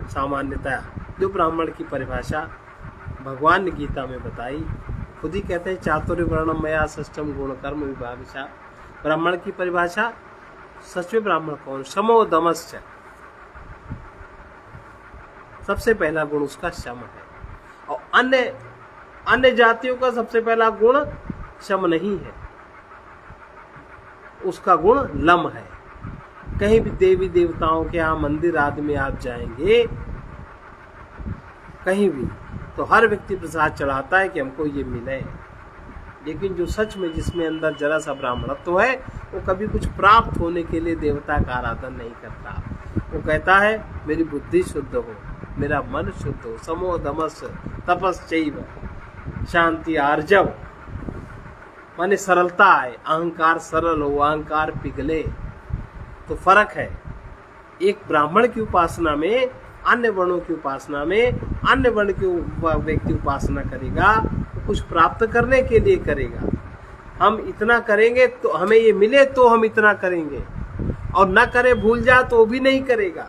सामान्यतः जो ब्राह्मण की परिभाषा भगवान ने गीता में बताई, खुद ही कहते हैं चातुर्य वर्णम मया षष्ठम गुण कर्म विभागशा। ब्राह्मण की परिभाषा, सच्चे ब्राह्मण कौन? शमो दमश्च, सबसे पहला गुण उसका शम है। और अन्य जातियों का सबसे पहला गुण शम नहीं है, उसका गुण लम है। कहीं भी देवी देवताओं के यहाँ मंदिर आदि में आप जाएंगे, कहीं भी, तो हर व्यक्ति प्रसाद चढ़ाता है कि हमको ये मिले, लेकिन जो सच में जिसमें अंदर जरा सा ब्राह्मणत्व है, वो कभी कुछ प्राप्त होने के लिए देवता का आराधन नहीं करता। वो कहता है मेरी बुद्धि शुद्ध हो, मेरा मन शुद्ध हो, समो दमस तपस्चैव शांति आर्जव, माने सरलता है, अहंकार सरल हो, अहंकार पिघले। तो फर्क है एक ब्राह्मण की उपासना में, अन्य वर्णों की उपासना में। अन्य वर्ण की व्यक्ति उपासना करेगा तो कुछ प्राप्त करने के लिए करेगा। हम इतना करेंगे तो हमें ये मिले तो हम इतना करेंगे, और न करे भूल जा तो भी नहीं करेगा,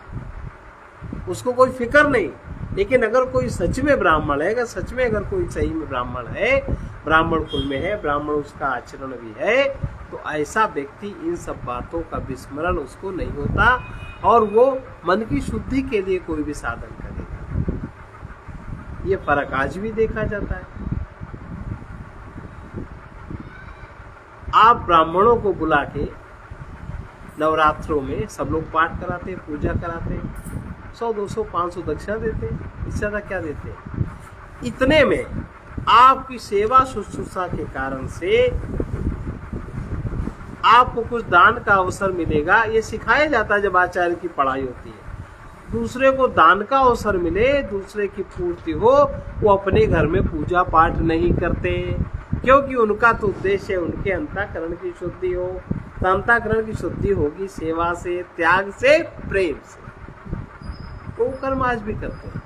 उसको कोई फिक्र नहीं। लेकिन अगर कोई सच में ब्राह्मण है, अगर कोई सही में ब्राह्मण है, ब्राह्मण कुल में है, ब्राह्मण उसका आचरण भी है, तो ऐसा व्यक्ति इन सब बातों का विस्मरण उसको नहीं होता, और वो मन की शुद्धि के लिए कोई भी साधन करेगा। ये फर्क आज भी देखा जाता है। आप ब्राह्मणों को बुला के नवरात्रों में सब लोग पाठ कराते, पूजा कराते, 100, 200, 500 दक्षिणा देते, इससे ज्यादा क्या देते? इतने में आपकी सेवा शुश्रूषा के कारण से आपको कुछ दान का अवसर मिलेगा। ये सिखाया जाता है जब आचार्य की पढ़ाई होती है। दूसरे को दान का अवसर मिले, दूसरे की पूर्ति हो, वो अपने घर में पूजा पाठ नहीं करते, क्योंकि उनका तो उद्देश्य है उनके अंतःकरण की शुद्धि हो। तो अंतःकरण की शुद्धि होगी सेवा से, त्याग से, प्रेम से। वो कर्म आज भी करते हैं,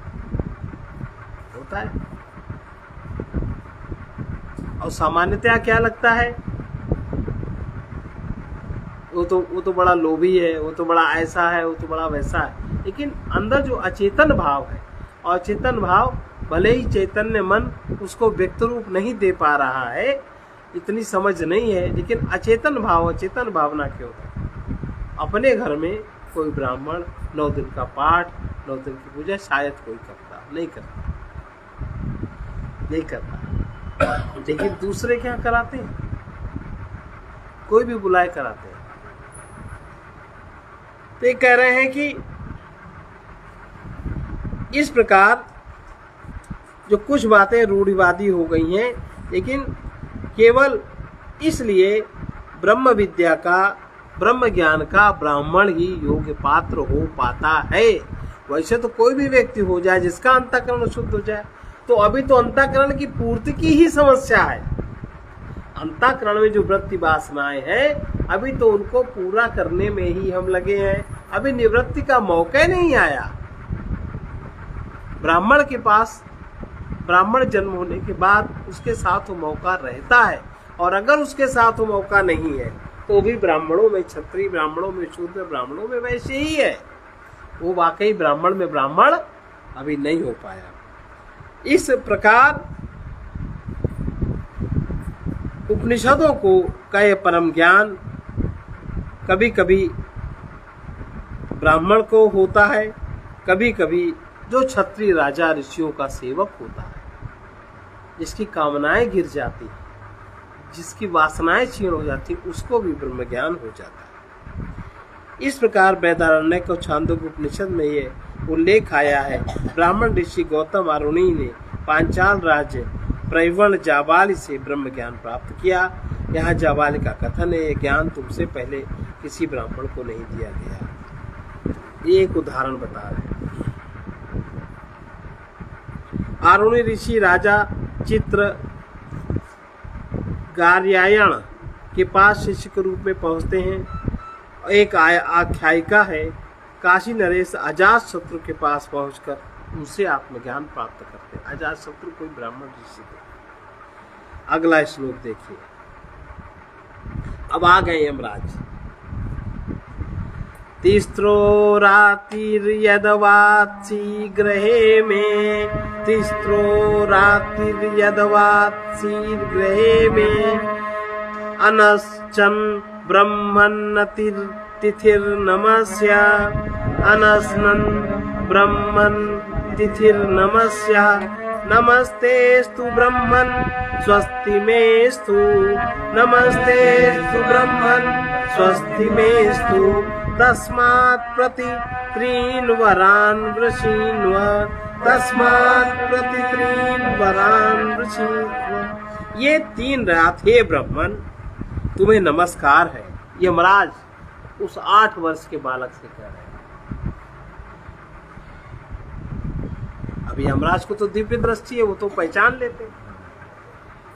होता है। और सामान्यतया क्या लगता है, वो तो बड़ा लोभी है, वो तो बड़ा ऐसा है, वो तो बड़ा वैसा है। लेकिन अंदर जो अचेतन भाव है, और चेतन भाव भले ही चैतन्य मन उसको व्यक्त रूप नहीं दे पा रहा है, इतनी समझ नहीं है, लेकिन अचेतन भाव अचेतन भावना क्यों है। अपने घर में कोई ब्राह्मण 9 दिन का पाठ 9 दिन की पूजा शायद कोई नहीं करता, लेकिन दूसरे क्या कराते हैं, कोई भी बुलाए कराते हैं। तो ये कह रहे हैं कि इस प्रकार जो कुछ बातें रूढ़िवादी हो गई हैं, लेकिन केवल इसलिए ब्रह्म विद्या का ब्रह्म ज्ञान का ब्राह्मण ही योग्य पात्र हो पाता है। वैसे तो कोई भी व्यक्ति हो जाए जिसका अंतःकरण शुद्ध हो जाए, तो अभी तो अंतःकरण की पूर्ति की ही समस्या है। अंतःकरण में जो वृत्ति वासनाएं हैं अभी तो उनको पूरा करने में ही हम लगे हैं, अभी निवृत्ति का मौका नहीं आया। ब्राह्मण के पास ब्राह्मण जन्म होने के बाद उसके साथ वो मौका रहता है, और अगर उसके साथ वो मौका नहीं है तो भी ब्राह्मणों में क्षत्रिय, ब्राह्मणों में शूद्र, ब्राह्मणों में वैसे ही है, वो वाकई ब्राह्मण में ब्राह्मण अभी नहीं हो पाया। इस प्रकार उपनिषदों को का यह परम ज्ञान कभी कभी ब्राह्मण को होता है, कभी कभी जो क्षत्रिय राजा ऋषियों का सेवक होता है, जिसकी कामनाएं गिर जाती हैं, जिसकी वासनाएं क्षीण हो जाती, उसको भी ब्रह्म ज्ञान हो जाता है। इस प्रकार वेदारण्यक और छांदोग्य उपनिषद में ये उल्लेख आया है। ब्राह्मण ऋषि गौतम आरुणी ने पांचाल राज्य प्रैवण जाबाली से ब्रह्म ज्ञान प्राप्त किया। यहाँ जाबाली का कथन है, यह ज्ञान तुमसे पहले किसी ब्राह्मण को नहीं दिया गया। ये एक उदाहरण बता रहे हैं। आरुणी ऋषि राजा चित्र गार्यायण के पास शिष्य के रूप में पहुंचते हैं। एक आख्यायिका है, काशी नरेश अजातशत्रु के पास पहुंचकर उनसे आत्मज्ञान प्राप्त करते हैं। अजातशत्रु कोई ब्राह्मण ऋषि थे। अगला श्लोक देखिए। अब आ गए यमराज। तिस्रो रातिर्यदवात्सी गृहे में, तिस्रो रातिर्यदवात्सी गृहे में, अनश्चन ब्रह्मन्नतिर तिथिर्नमस्य, अनस्नन् ब्रह्मन् तिथिर्नमस्य, नमस्तेस्तु ब्रह्मन् स्वस्ति मेस्तु, नमस्तेस्तु ब्रह्मन् स्वस्ति मेस्तु, तस्मात् प्रति त्रीन् वरान् वृषीन्व, तस्मात् प्रति त्रीन् वरान् वृषीन्व। ये 3 रात हे ब्रह्मन तुम्हें नमस्कार है। यमराज उस 8 वर्ष के बालक से कह रहे हैं। अभी यमराज को तो दिव्य दृष्टि है, वो तो पहचान लेते।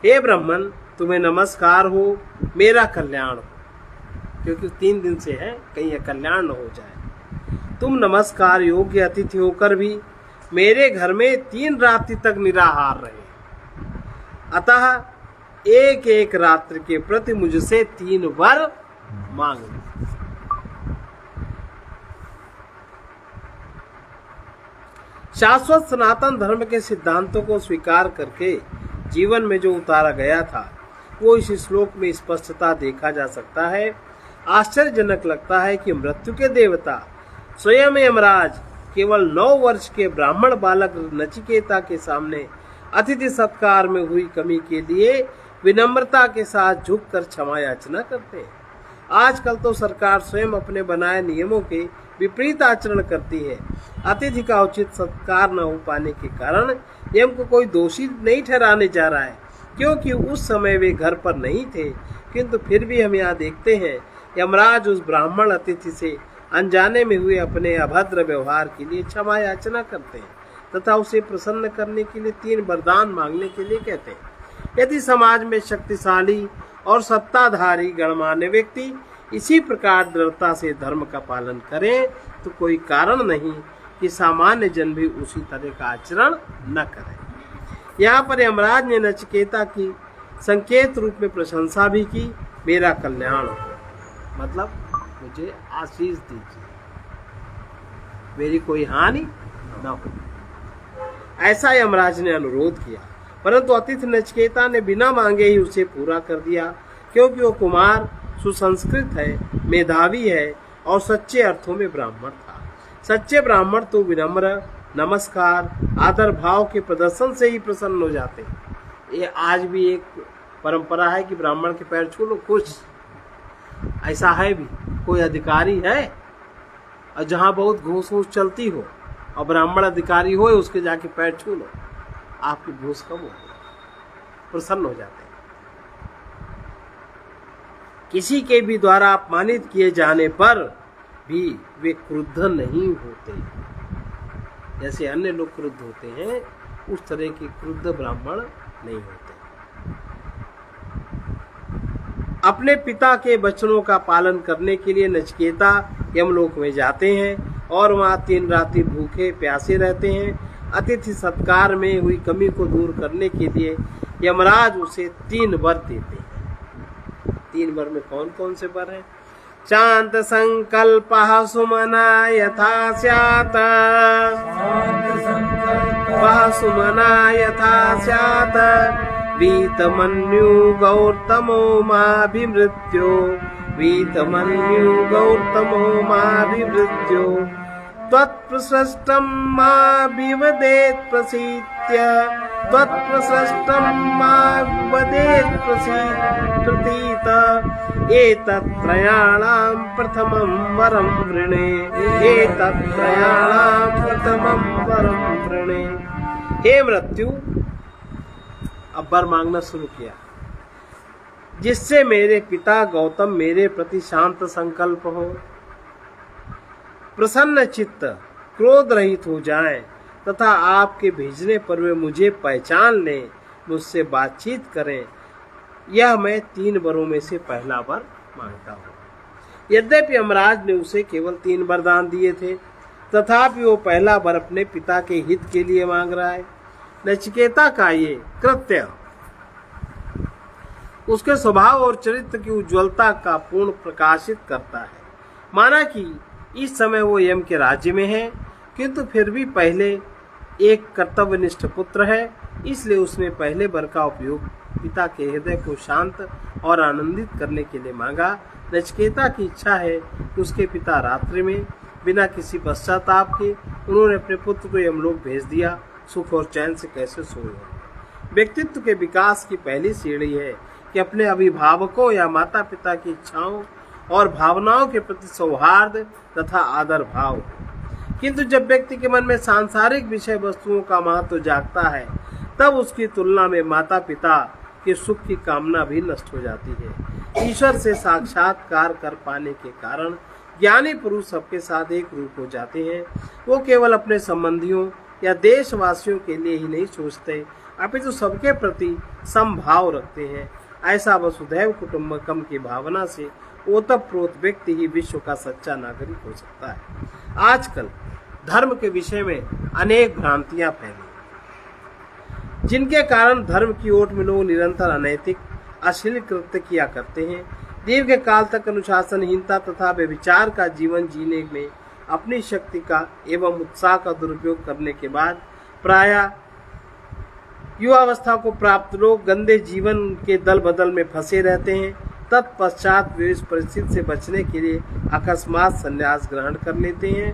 हे ब्रह्मन तुम्हें नमस्कार हो, मेरा कल्याण हो, क्योंकि 3 दिन से है, कहीं यह कल्याण न हो जाए। तुम नमस्कार योग्य अतिथि होकर भी मेरे घर में 3 रात्रि तक निराहार रहे, अतः एक एक रात्रि के प्रति मुझसे 3 वर मांग लो। शाश्वत सनातन धर्म के सिद्धांतों को स्वीकार करके जीवन में जो उतारा गया था वो इस श्लोक में स्पष्टता देखा जा सकता है। आश्चर्यजनक लगता है कि मृत्यु के देवता स्वयं यमराज केवल 9 वर्ष के ब्राह्मण बालक नचिकेता के सामने अतिथि सत्कार में हुई कमी के लिए विनम्रता के साथ झुककर क्षमा याचना करते हैं। आजकल तो सरकार स्वयं अपने बनाए नियमों के विपरीत आचरण करती है। अतिथि का उचित सत्कार न हो पाने के कारण यम को कोई दोषी नहीं ठहराने जा रहा है, क्योंकि उस समय वे घर पर नहीं थे। किंतु फिर भी हम यहाँ देखते हैं यमराज उस ब्राह्मण अतिथि से अनजाने में हुए अपने अभद्र व्यवहार के लिए क्षमा याचना करते हैं तथा उसे प्रसन्न करने के लिए 3 वरदान मांगने के लिए कहते हैं। यदि समाज में शक्तिशाली और सत्ताधारी गणमान्य व्यक्ति इसी प्रकार दृढ़ता से धर्म का पालन करें तो कोई कारण नहीं कि सामान्य जन भी उसी तरह का आचरण न करें। यहाँ पर यमराज ने नचिकेता की संकेत रूप में प्रशंसा भी की। मेरा कल्याण हो, मतलब मुझे आशीष दीजिए, मेरी कोई हानि न हो। ऐसा यमराज ने अनुरोध किया, परंतु अतिथि नचिकेता ने बिना मांगे ही उसे पूरा कर दिया, क्योंकि वो कुमार सुसंस्कृत है, मेधावी है और सच्चे अर्थों में ब्राह्मण था। सच्चे ब्राह्मण तो विनम्र, नमस्कार, आदर भाव के प्रदर्शन से ही प्रसन्न हो जाते हैं। ये आज भी एक परंपरा है कि ब्राह्मण के पैर छू लो, खुश। ऐसा है भी, कोई अधिकारी है और जहाँ बहुत घूस घूस चलती हो और ब्राह्मण अधिकारी हो, उसके जाके पैर छू लो, आपकी घूस कम हो, प्रसन्न हो जाते हैं। किसी के भी द्वारा अपमानित किए जाने पर भी वे क्रुद्ध नहीं होते, जैसे अन्य लोग क्रुद्ध होते हैं उस तरह के क्रुद्ध ब्राह्मण नहीं होते। अपने पिता के वचनों का पालन करने के लिए नचिकेता यमलोक में जाते हैं और वहाँ 3 रात्रि भूखे प्यासे रहते हैं। अतिथि सत्कार में हुई कमी को दूर करने के लिए यमराज उसे 3 वर देते हैं। 3 वर में कौन कौन से वर हैं? शांत संकल्प सुमना यथा स्यात्, सुमना यथा स्यात्, वीतमन्यु गौतमो माभिमृत्यो, वीतमन्यु गौतमो माभिमृत्यो, त्वत्प्रसृष्टं माभिवदेत् प्रसीत्य, त्वत्प्रसृष्टं माभिवदेत् प्रतीत, एतत्त्रयाणां प्रथमं वरं वृणे, एतत्त्रयाणां प्रथमं वरं वृणे। हे मृत्यु, अब वर मांगना शुरू किया, जिससे मेरे पिता गौतम मेरे प्रति शांत संकल्प हो, प्रसन्न चित्त, क्रोध रहित हो जाएं तथा आपके भेजने पर वे मुझे पहचान लें, मुझसे बातचीत करें। यह मैं 3 वरों में से पहला वर मांगता हूँ। यद्यपि यमराज ने उसे केवल 3 वरदान दिए थे, तथापि वो पहला वर अपने पिता के हित के लिए मांग रहा है। नचिकेता का ये कृत्य उसके स्वभाव और चरित्र की उज्ज्वलता का पूर्ण प्रकाशित करता है। माना कि इस समय वो यम के राज्य में है, किंतु फिर भी पहले एक कर्तव्यनिष्ठ पुत्र है, इसलिए उसने पहले वर का उपयोग पिता के हृदय को शांत और आनंदित करने के लिए मांगा। नचिकेता की इच्छा है कि उसके पिता रात्रि में बिना किसी पश्चाताप के उन्होंने अपने पुत्र को यमलोक भेज दिया। सुख और चैन से कैसे सोए। व्यक्तित्व के विकास की पहली सीढ़ी है कि अपने अभिभावकों या माता पिता की इच्छाओं और भावनाओं के प्रति सौहार्द तथा आदर भाव। किंतु जब व्यक्ति के मन में सांसारिक विषय वस्तुओं का महत्व जागता है, तब उसकी तुलना में माता पिता के सुख की कामना भी नष्ट हो जाती है। ईश्वर से साक्षात्कार कर पाने के कारण ज्ञानी पुरुष सबके साथ एक रूप हो जाते हैं। वो केवल अपने संबंधियों या देशवासियों के लिए ही नहीं सोचते, अपितु सबके प्रति समभाव रखते हैं। ऐसा वसुधैव कुटुंबकम की भावना से ओतप्रोत व्यक्ति ही विश्व का सच्चा नागरिक हो सकता है। आजकल धर्म के विषय में अनेक भ्रांतियां फैली, जिनके कारण धर्म की ओट में लोग निरंतर अनैतिक अश्लील कृत्य किया करते हैं। दीर्घ काल तक अनुशासनहीनता तथा व्यभिचार का जीवन जीने में अपनी शक्ति का एवं उत्साह का दुरुपयोग करने के बाद प्रायः युवावस्था को प्राप्त लोग गंदे जीवन के दल बदल में फंसे रहते हैं। तत्पश्चात वे इस परिस्थिति से बचने के लिए अकस्मात संन्यास ग्रहण कर लेते हैं।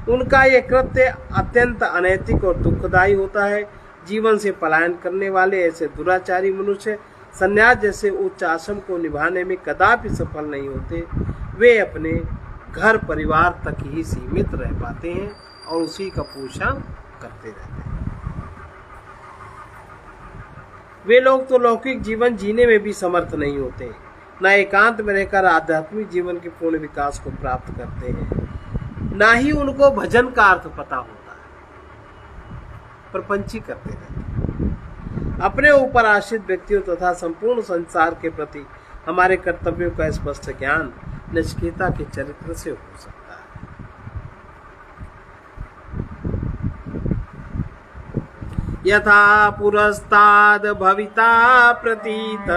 उनका यह कृत्य अत्यंत अनैतिक और दुखदायी होता है। जीवन से पलायन करने वाले ऐसे दुराचारी मनुष्य संन्यास जैसे उच्च आश्रम को निभाने में कदापि सफल नहीं होते। वे अपने घर परिवार तक ही सीमित रह पाते हैं और उसी का पोषण करते रहते हैं। वे लोग तो लौकिक जीवन जीने में भी समर्थ नहीं होते, न एकांत में रहकर आध्यात्मिक जीवन के पूर्ण विकास को प्राप्त करते हैं, न ही उनको भजन का अर्थ पता होता है। प्रपंची करते रहते हैं। अपने ऊपर आश्रित व्यक्तियों तथा संपूर्ण संसार के प्रति हमारे कर्तव्यों का स्पष्ट ज्ञान नचिकेता के चरित्र से हो सकता है। यथा पुरस्ताद भविता प्रतीत,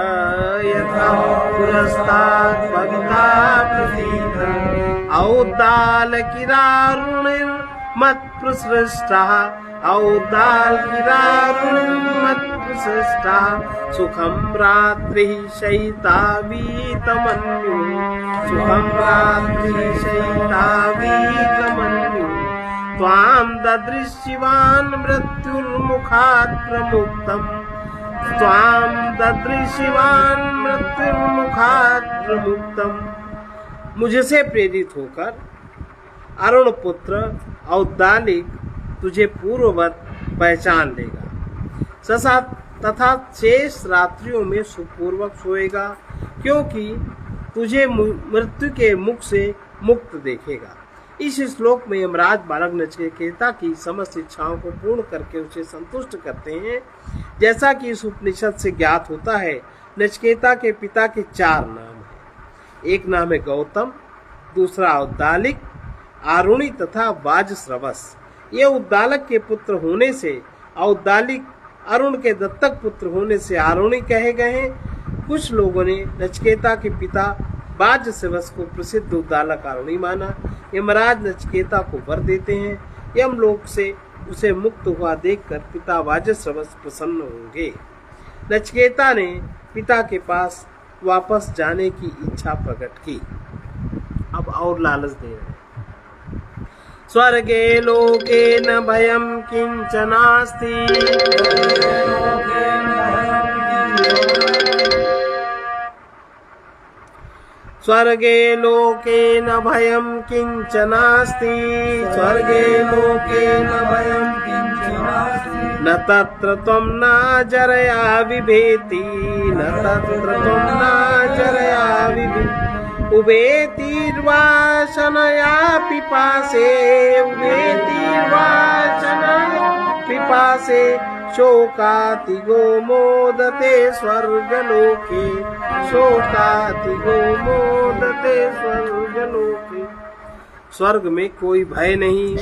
यथा पुरस्ताद भविता प्रतीत, औदाल किरारुणिर् मत् प्रसृष्टः औदाल गिरारुन्मत्सृष्टा सुखं रात्रि शयितावीतमन्यु सुखं रात्रि शयितावीतमन्यु त्वां ददृशिवान् मृत्युर्मुखात् प्रमुक्तम् त्वां ददृशिवान् मृत्युर्मुखात् प्रमुक्तम्। मुझसे प्रेरित होकर अरुण पुत्र औद्दालिक तुझे पूर्ववत पहचान लेगा तथा शेष रात्रियों में सुखपूर्वक सोएगा, क्योंकि तुझे मृत्यु के मुख से मुक्त देखेगा। इस श्लोक में यमराज बालक नचिकेता की समस्त इच्छाओं को पूर्ण करके उसे संतुष्ट करते हैं। जैसा कि इस उपनिषद से ज्ञात होता है, नचिकेता के पिता के 4 नाम हैं। एक नाम है गौतम, दूसरा औद्दालिक, आरुणि तथा वाजश्रवस। ये उद्दालक के पुत्र होने से औद्दालिक, अरुण के दत्तक पुत्र होने से आरुणि कहे गए हैं। कुछ लोगों ने नचिकेता के पिता वाजश्रवस को प्रसिद्ध उद्दालक आरुणि माना। यमराज नचिकेता को वर देते हैं, यमलोक से उसे मुक्त हुआ देखकर पिता वाजश्रवस प्रसन्न होंगे। नचिकेता ने पिता के पास वापस जाने की इच्छा प्रकट की। अब और लालच दे रहे हैं। स्वर्गे लोके न भयं किंचनास्ति स्वर्गे लोके न भयं किंचनास्ति स्वर्गे लोके न भयं किंचनास्ति न तत्र त्वं न जरया विभेति न तत्र त्वं न जरया विभेति उभेतिर्वासनया पिपासे उभेतिर्वासनया पिपासे शोकातिगो मोदते स्वर्गलोके शोकातिगो मोदते स्वर्गलोके। स्वर्ग में कोई भय नहीं,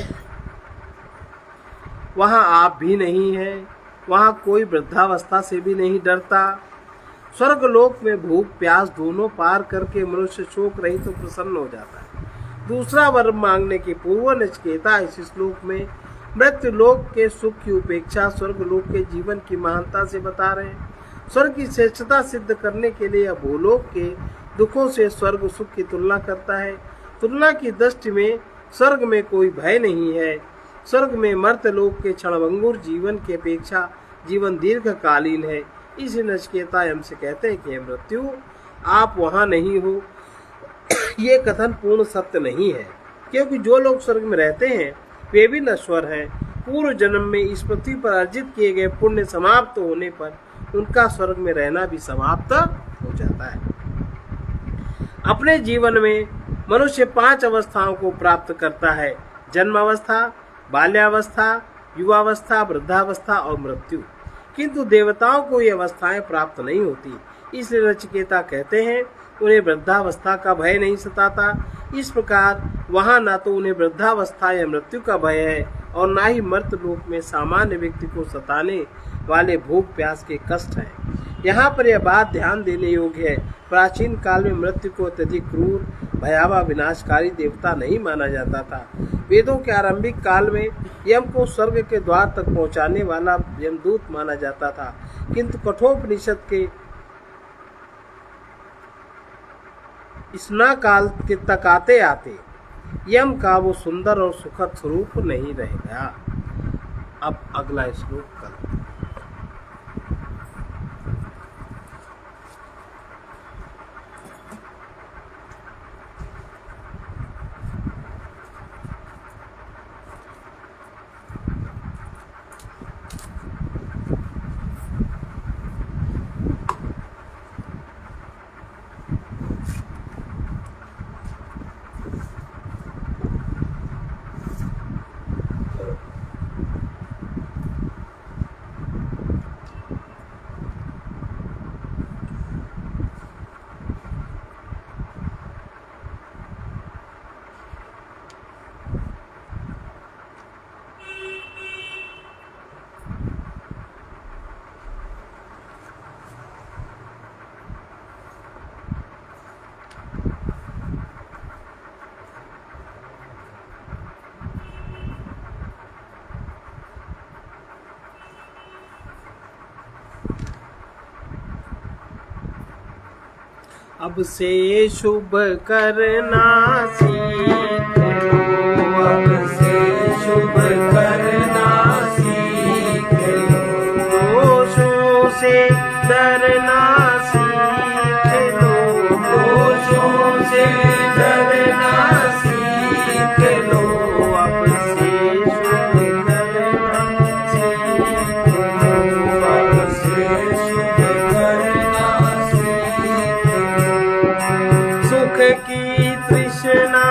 वहाँ आप भी नहीं है, वहाँ कोई वृद्धावस्था से भी नहीं डरता। स्वर्गलोक में भूख प्यास दोनों पार करके मनुष्य शोक रहित तो प्रसन्न हो जाता है। दूसरा वर मांगने के पूर्व नचिकेता इस श्लोक में मृत्यु लोक के सुख की उपेक्षा स्वर्गलोक के जीवन की महानता से बता रहे हैं। स्वर्ग की श्रेष्ठता सिद्ध करने के लिए भूलोक के दुखों से स्वर्ग सुख की तुलना करता है। तुलना की दृष्टि में स्वर्ग में कोई भय नहीं है। स्वर्ग में मर्त्यलोक के क्षणभंगुर जीवन की अपेक्षा जीवन दीर्घकालीन है। इसी नचिकेता हमसे कहते हैं कि मृत्यु आप वहाँ नहीं हो। ये कथन पूर्ण सत्य नहीं है, क्योंकि जो लोग स्वर्ग में रहते हैं वे भी नश्वर हैं। पूर्व जन्म में इस पृथ्वी पर अर्जित किए गए पुण्य समाप्त होने पर उनका स्वर्ग में रहना भी समाप्त हो जाता है। अपने जीवन में मनुष्य 5 अवस्थाओं को प्राप्त करता है: जन्मावस्था, बाल्यावस्था, युवावस्था, वृद्धावस्था और मृत्यु। किंतु देवताओं को ये अवस्थाएं प्राप्त नहीं होती। इसलिए नचिकेता कहते हैं उन्हें वृद्धावस्था का भय नहीं सताता। इस प्रकार वहाँ न तो उन्हें वृद्धावस्था या मृत्यु का भय है और न ही मर्त्यलोक में सामान्य व्यक्ति को सताने वाले भूख प्यास के कष्ट हैं। यहाँ पर यह बात ध्यान देने योग्य है, प्राचीन काल में मृत्यु को अत्यधिक क्रूर, भयावह, विनाशकारी देवता नहीं माना जाता था। वेदों के आरंभिक काल में यम को स्वर्ग के द्वार तक पहुँचाने वाला यमदूत माना जाता था। किंतु कठोपनिषद के स्ना काल के तक आते आते यम का वो सुंदर और सुखद स्वरूप नहीं रहेगा। अब अगला श्लोक कर अब से शुभ करना सीख लो, अब से शुभ करना सीख लो, दोषों से डरना सीख लो, दोषों से डरना सीख लो, अब से शुभ करना सीख लो, अब से शुभ करना सीख लो, सुख की तृष्णा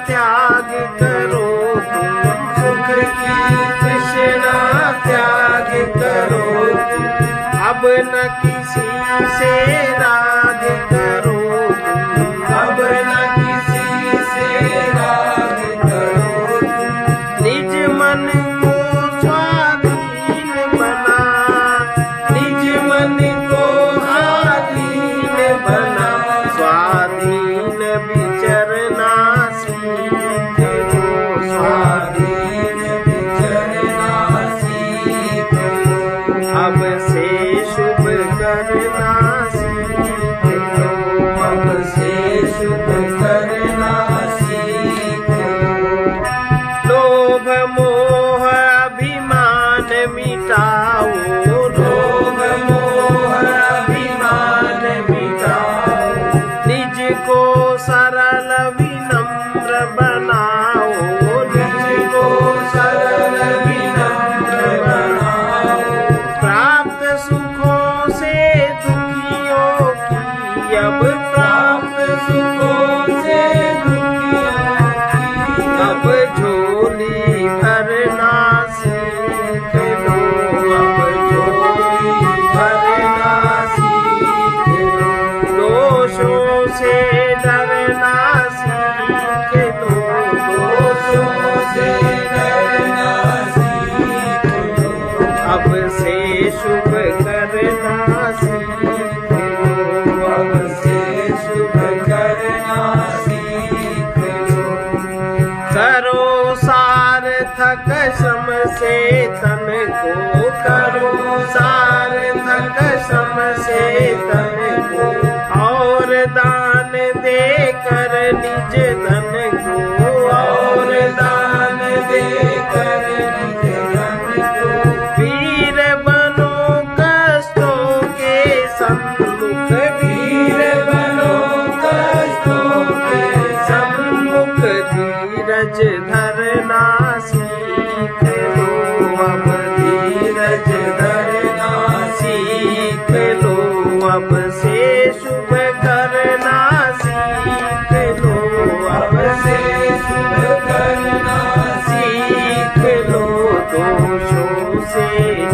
त्याग करो तुम, सुख की तृष्णा त्याग करो तुम, अब न किसी से राग करो तुम, अब न किसी से राग करो तुम, निज मन को स्वाधीन बना, निज मन को आधीन बना, स्वाधीन विचरना सीख लो, स्वाधीन विचरना सीख लो, अब से शुभ करना सीख लो, अब से शुभ करना सीख लो, लोभ मोह अभिमान मिटाओ, लोभ मोह अभिमान मिटाओ, निज को सरल विनम्र बनाओ, निज को सरल विनम्र बनाओ, प्राप्त सुखों से दुखियों की अब प्राप्त सुखों से दुखियों की अब झोली भरना सीख लो, अब झोली भरना सीख लो, दोषों से डरना सीख लो, दोषों से डरना सीख लो, अब से शुभ करना सीख लो, अब से शुभ करना सीख लो, करो सार्थक श्रम से तन को, करो सार्थक श्रम से तन को, और दान देकर निज धन को, और दान देकर निज धन को, वीर बनो कष्टों के सम्मुख, वीर बनो कष्टों के सम्मुख धीरज धरना सीख लो, अब धीरज धरना सीख लो, अब से शुभ करना सीख लो, अब से शुभ करना सीख लो, दोषों से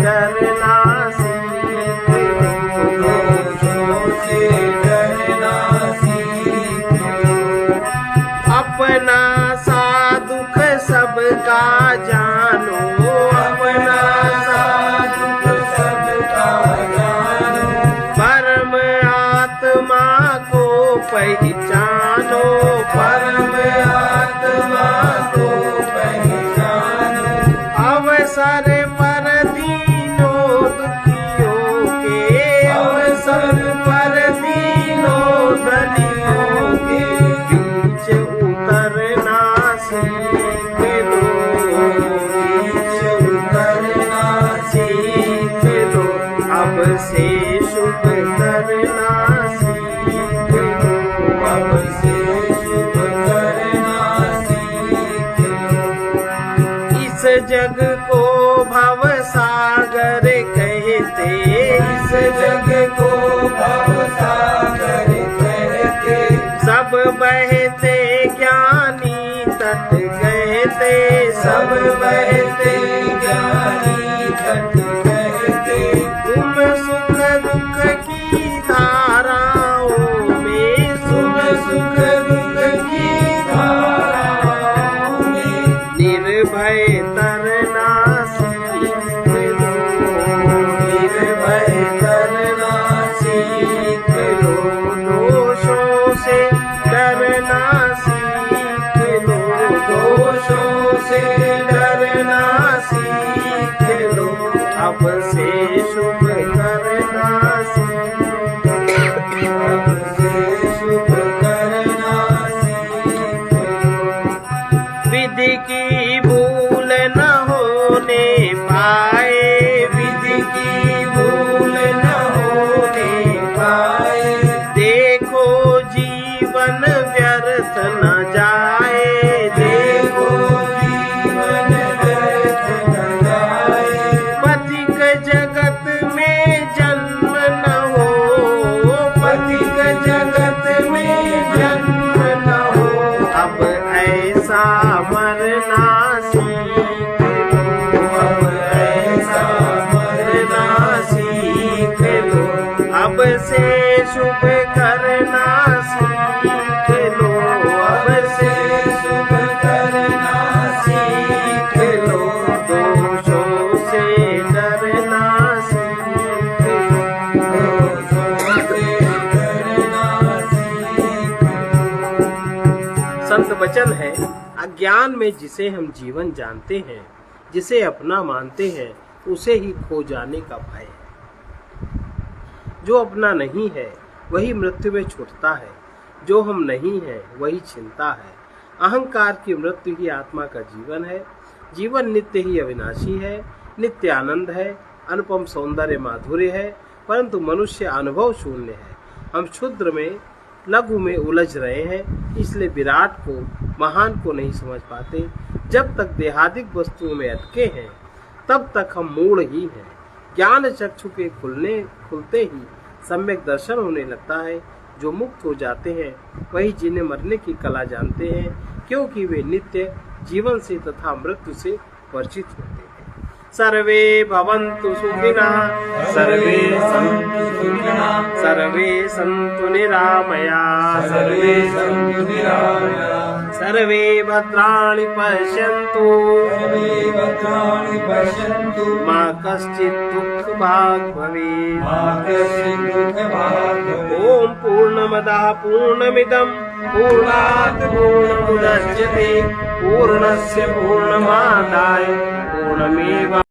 डरना सीख लो, दोषों से डरना सीख लो, अपना सा दुख सबका जानो, अपना सा दुख सबका जानो, परम आत्मा को पहचानो, परम आत्मा को पहचानो, अवसर पर दीनों दुखियों के, अवसर पर दीनों दलियों के बीच उतरना सीख लो, बीच उतरना सीख लो, अब से शुभ करना सीख लो, अब से शुभ करना सीख लो, इस जग को भव सागर कहते, इस जग को भवसागर कहते, सब बहते ज्ञानी तट कहते, सब बहते ज्ञानी तट कहते, तुम सुख दुख की धाराओं में, तुम सुख दुख की धाराओं में निर्भय तरना सीख लो, निर्भय करना सीख लो, दोषों से डरना सीख लो, दोषों से डरना सीख लो, अब से शुभ करना सीख लो, अब से शुभ वचन है, अज्ञान में जिसे हम जीवन जानते हैं, जिसे अपना मानते हैं, उसे ही खो जाने का भय है। जो अपना नहीं है वही मृत्यु में छूटता है, जो हम नहीं है वही छिनता है। अहंकार की मृत्यु ही आत्मा का जीवन है। जीवन नित्य ही अविनाशी है, नित्य आनंद है, अनुपम सौंदर्य माधुर्य है, परंतु मनुष्य अनुभव शून्य है। हम क्षुद्र में, लघु में उलझ रहे हैं, इसलिए विराट को, महान को नहीं समझ पाते। जब तक देहादिक वस्तुओं में अटके हैं तब तक हम मूढ़ ही हैं। ज्ञान चक्षु के खुलते ही सम्यक दर्शन होने लगता है। जो मुक्त हो जाते हैं वही जिन्हें मरने की कला जानते हैं, क्योंकि वे नित्य जीवन से तथा मृत्यु से परिचित होते हैं। सर्वे भवन्तु सुखिनः, सर्वे सन्तु सुखिनः, सर्वे सन्तु निरामयाः, सर्वे सन्तु निरामयाः, सर्वे भद्राणि पश्यन्तु, सर्वे भद्राणि पश्यन्तु, मा कश्चित् दुःखभाग् भवेत्। मा कश्चित् दुःखभाग् भवेत्। ॐ पूर्णमदः पूर्णमिदं पूर्णात् पूर्णमुदच्यते पूर्णस्य पूर्णमादाय पूर्णमेव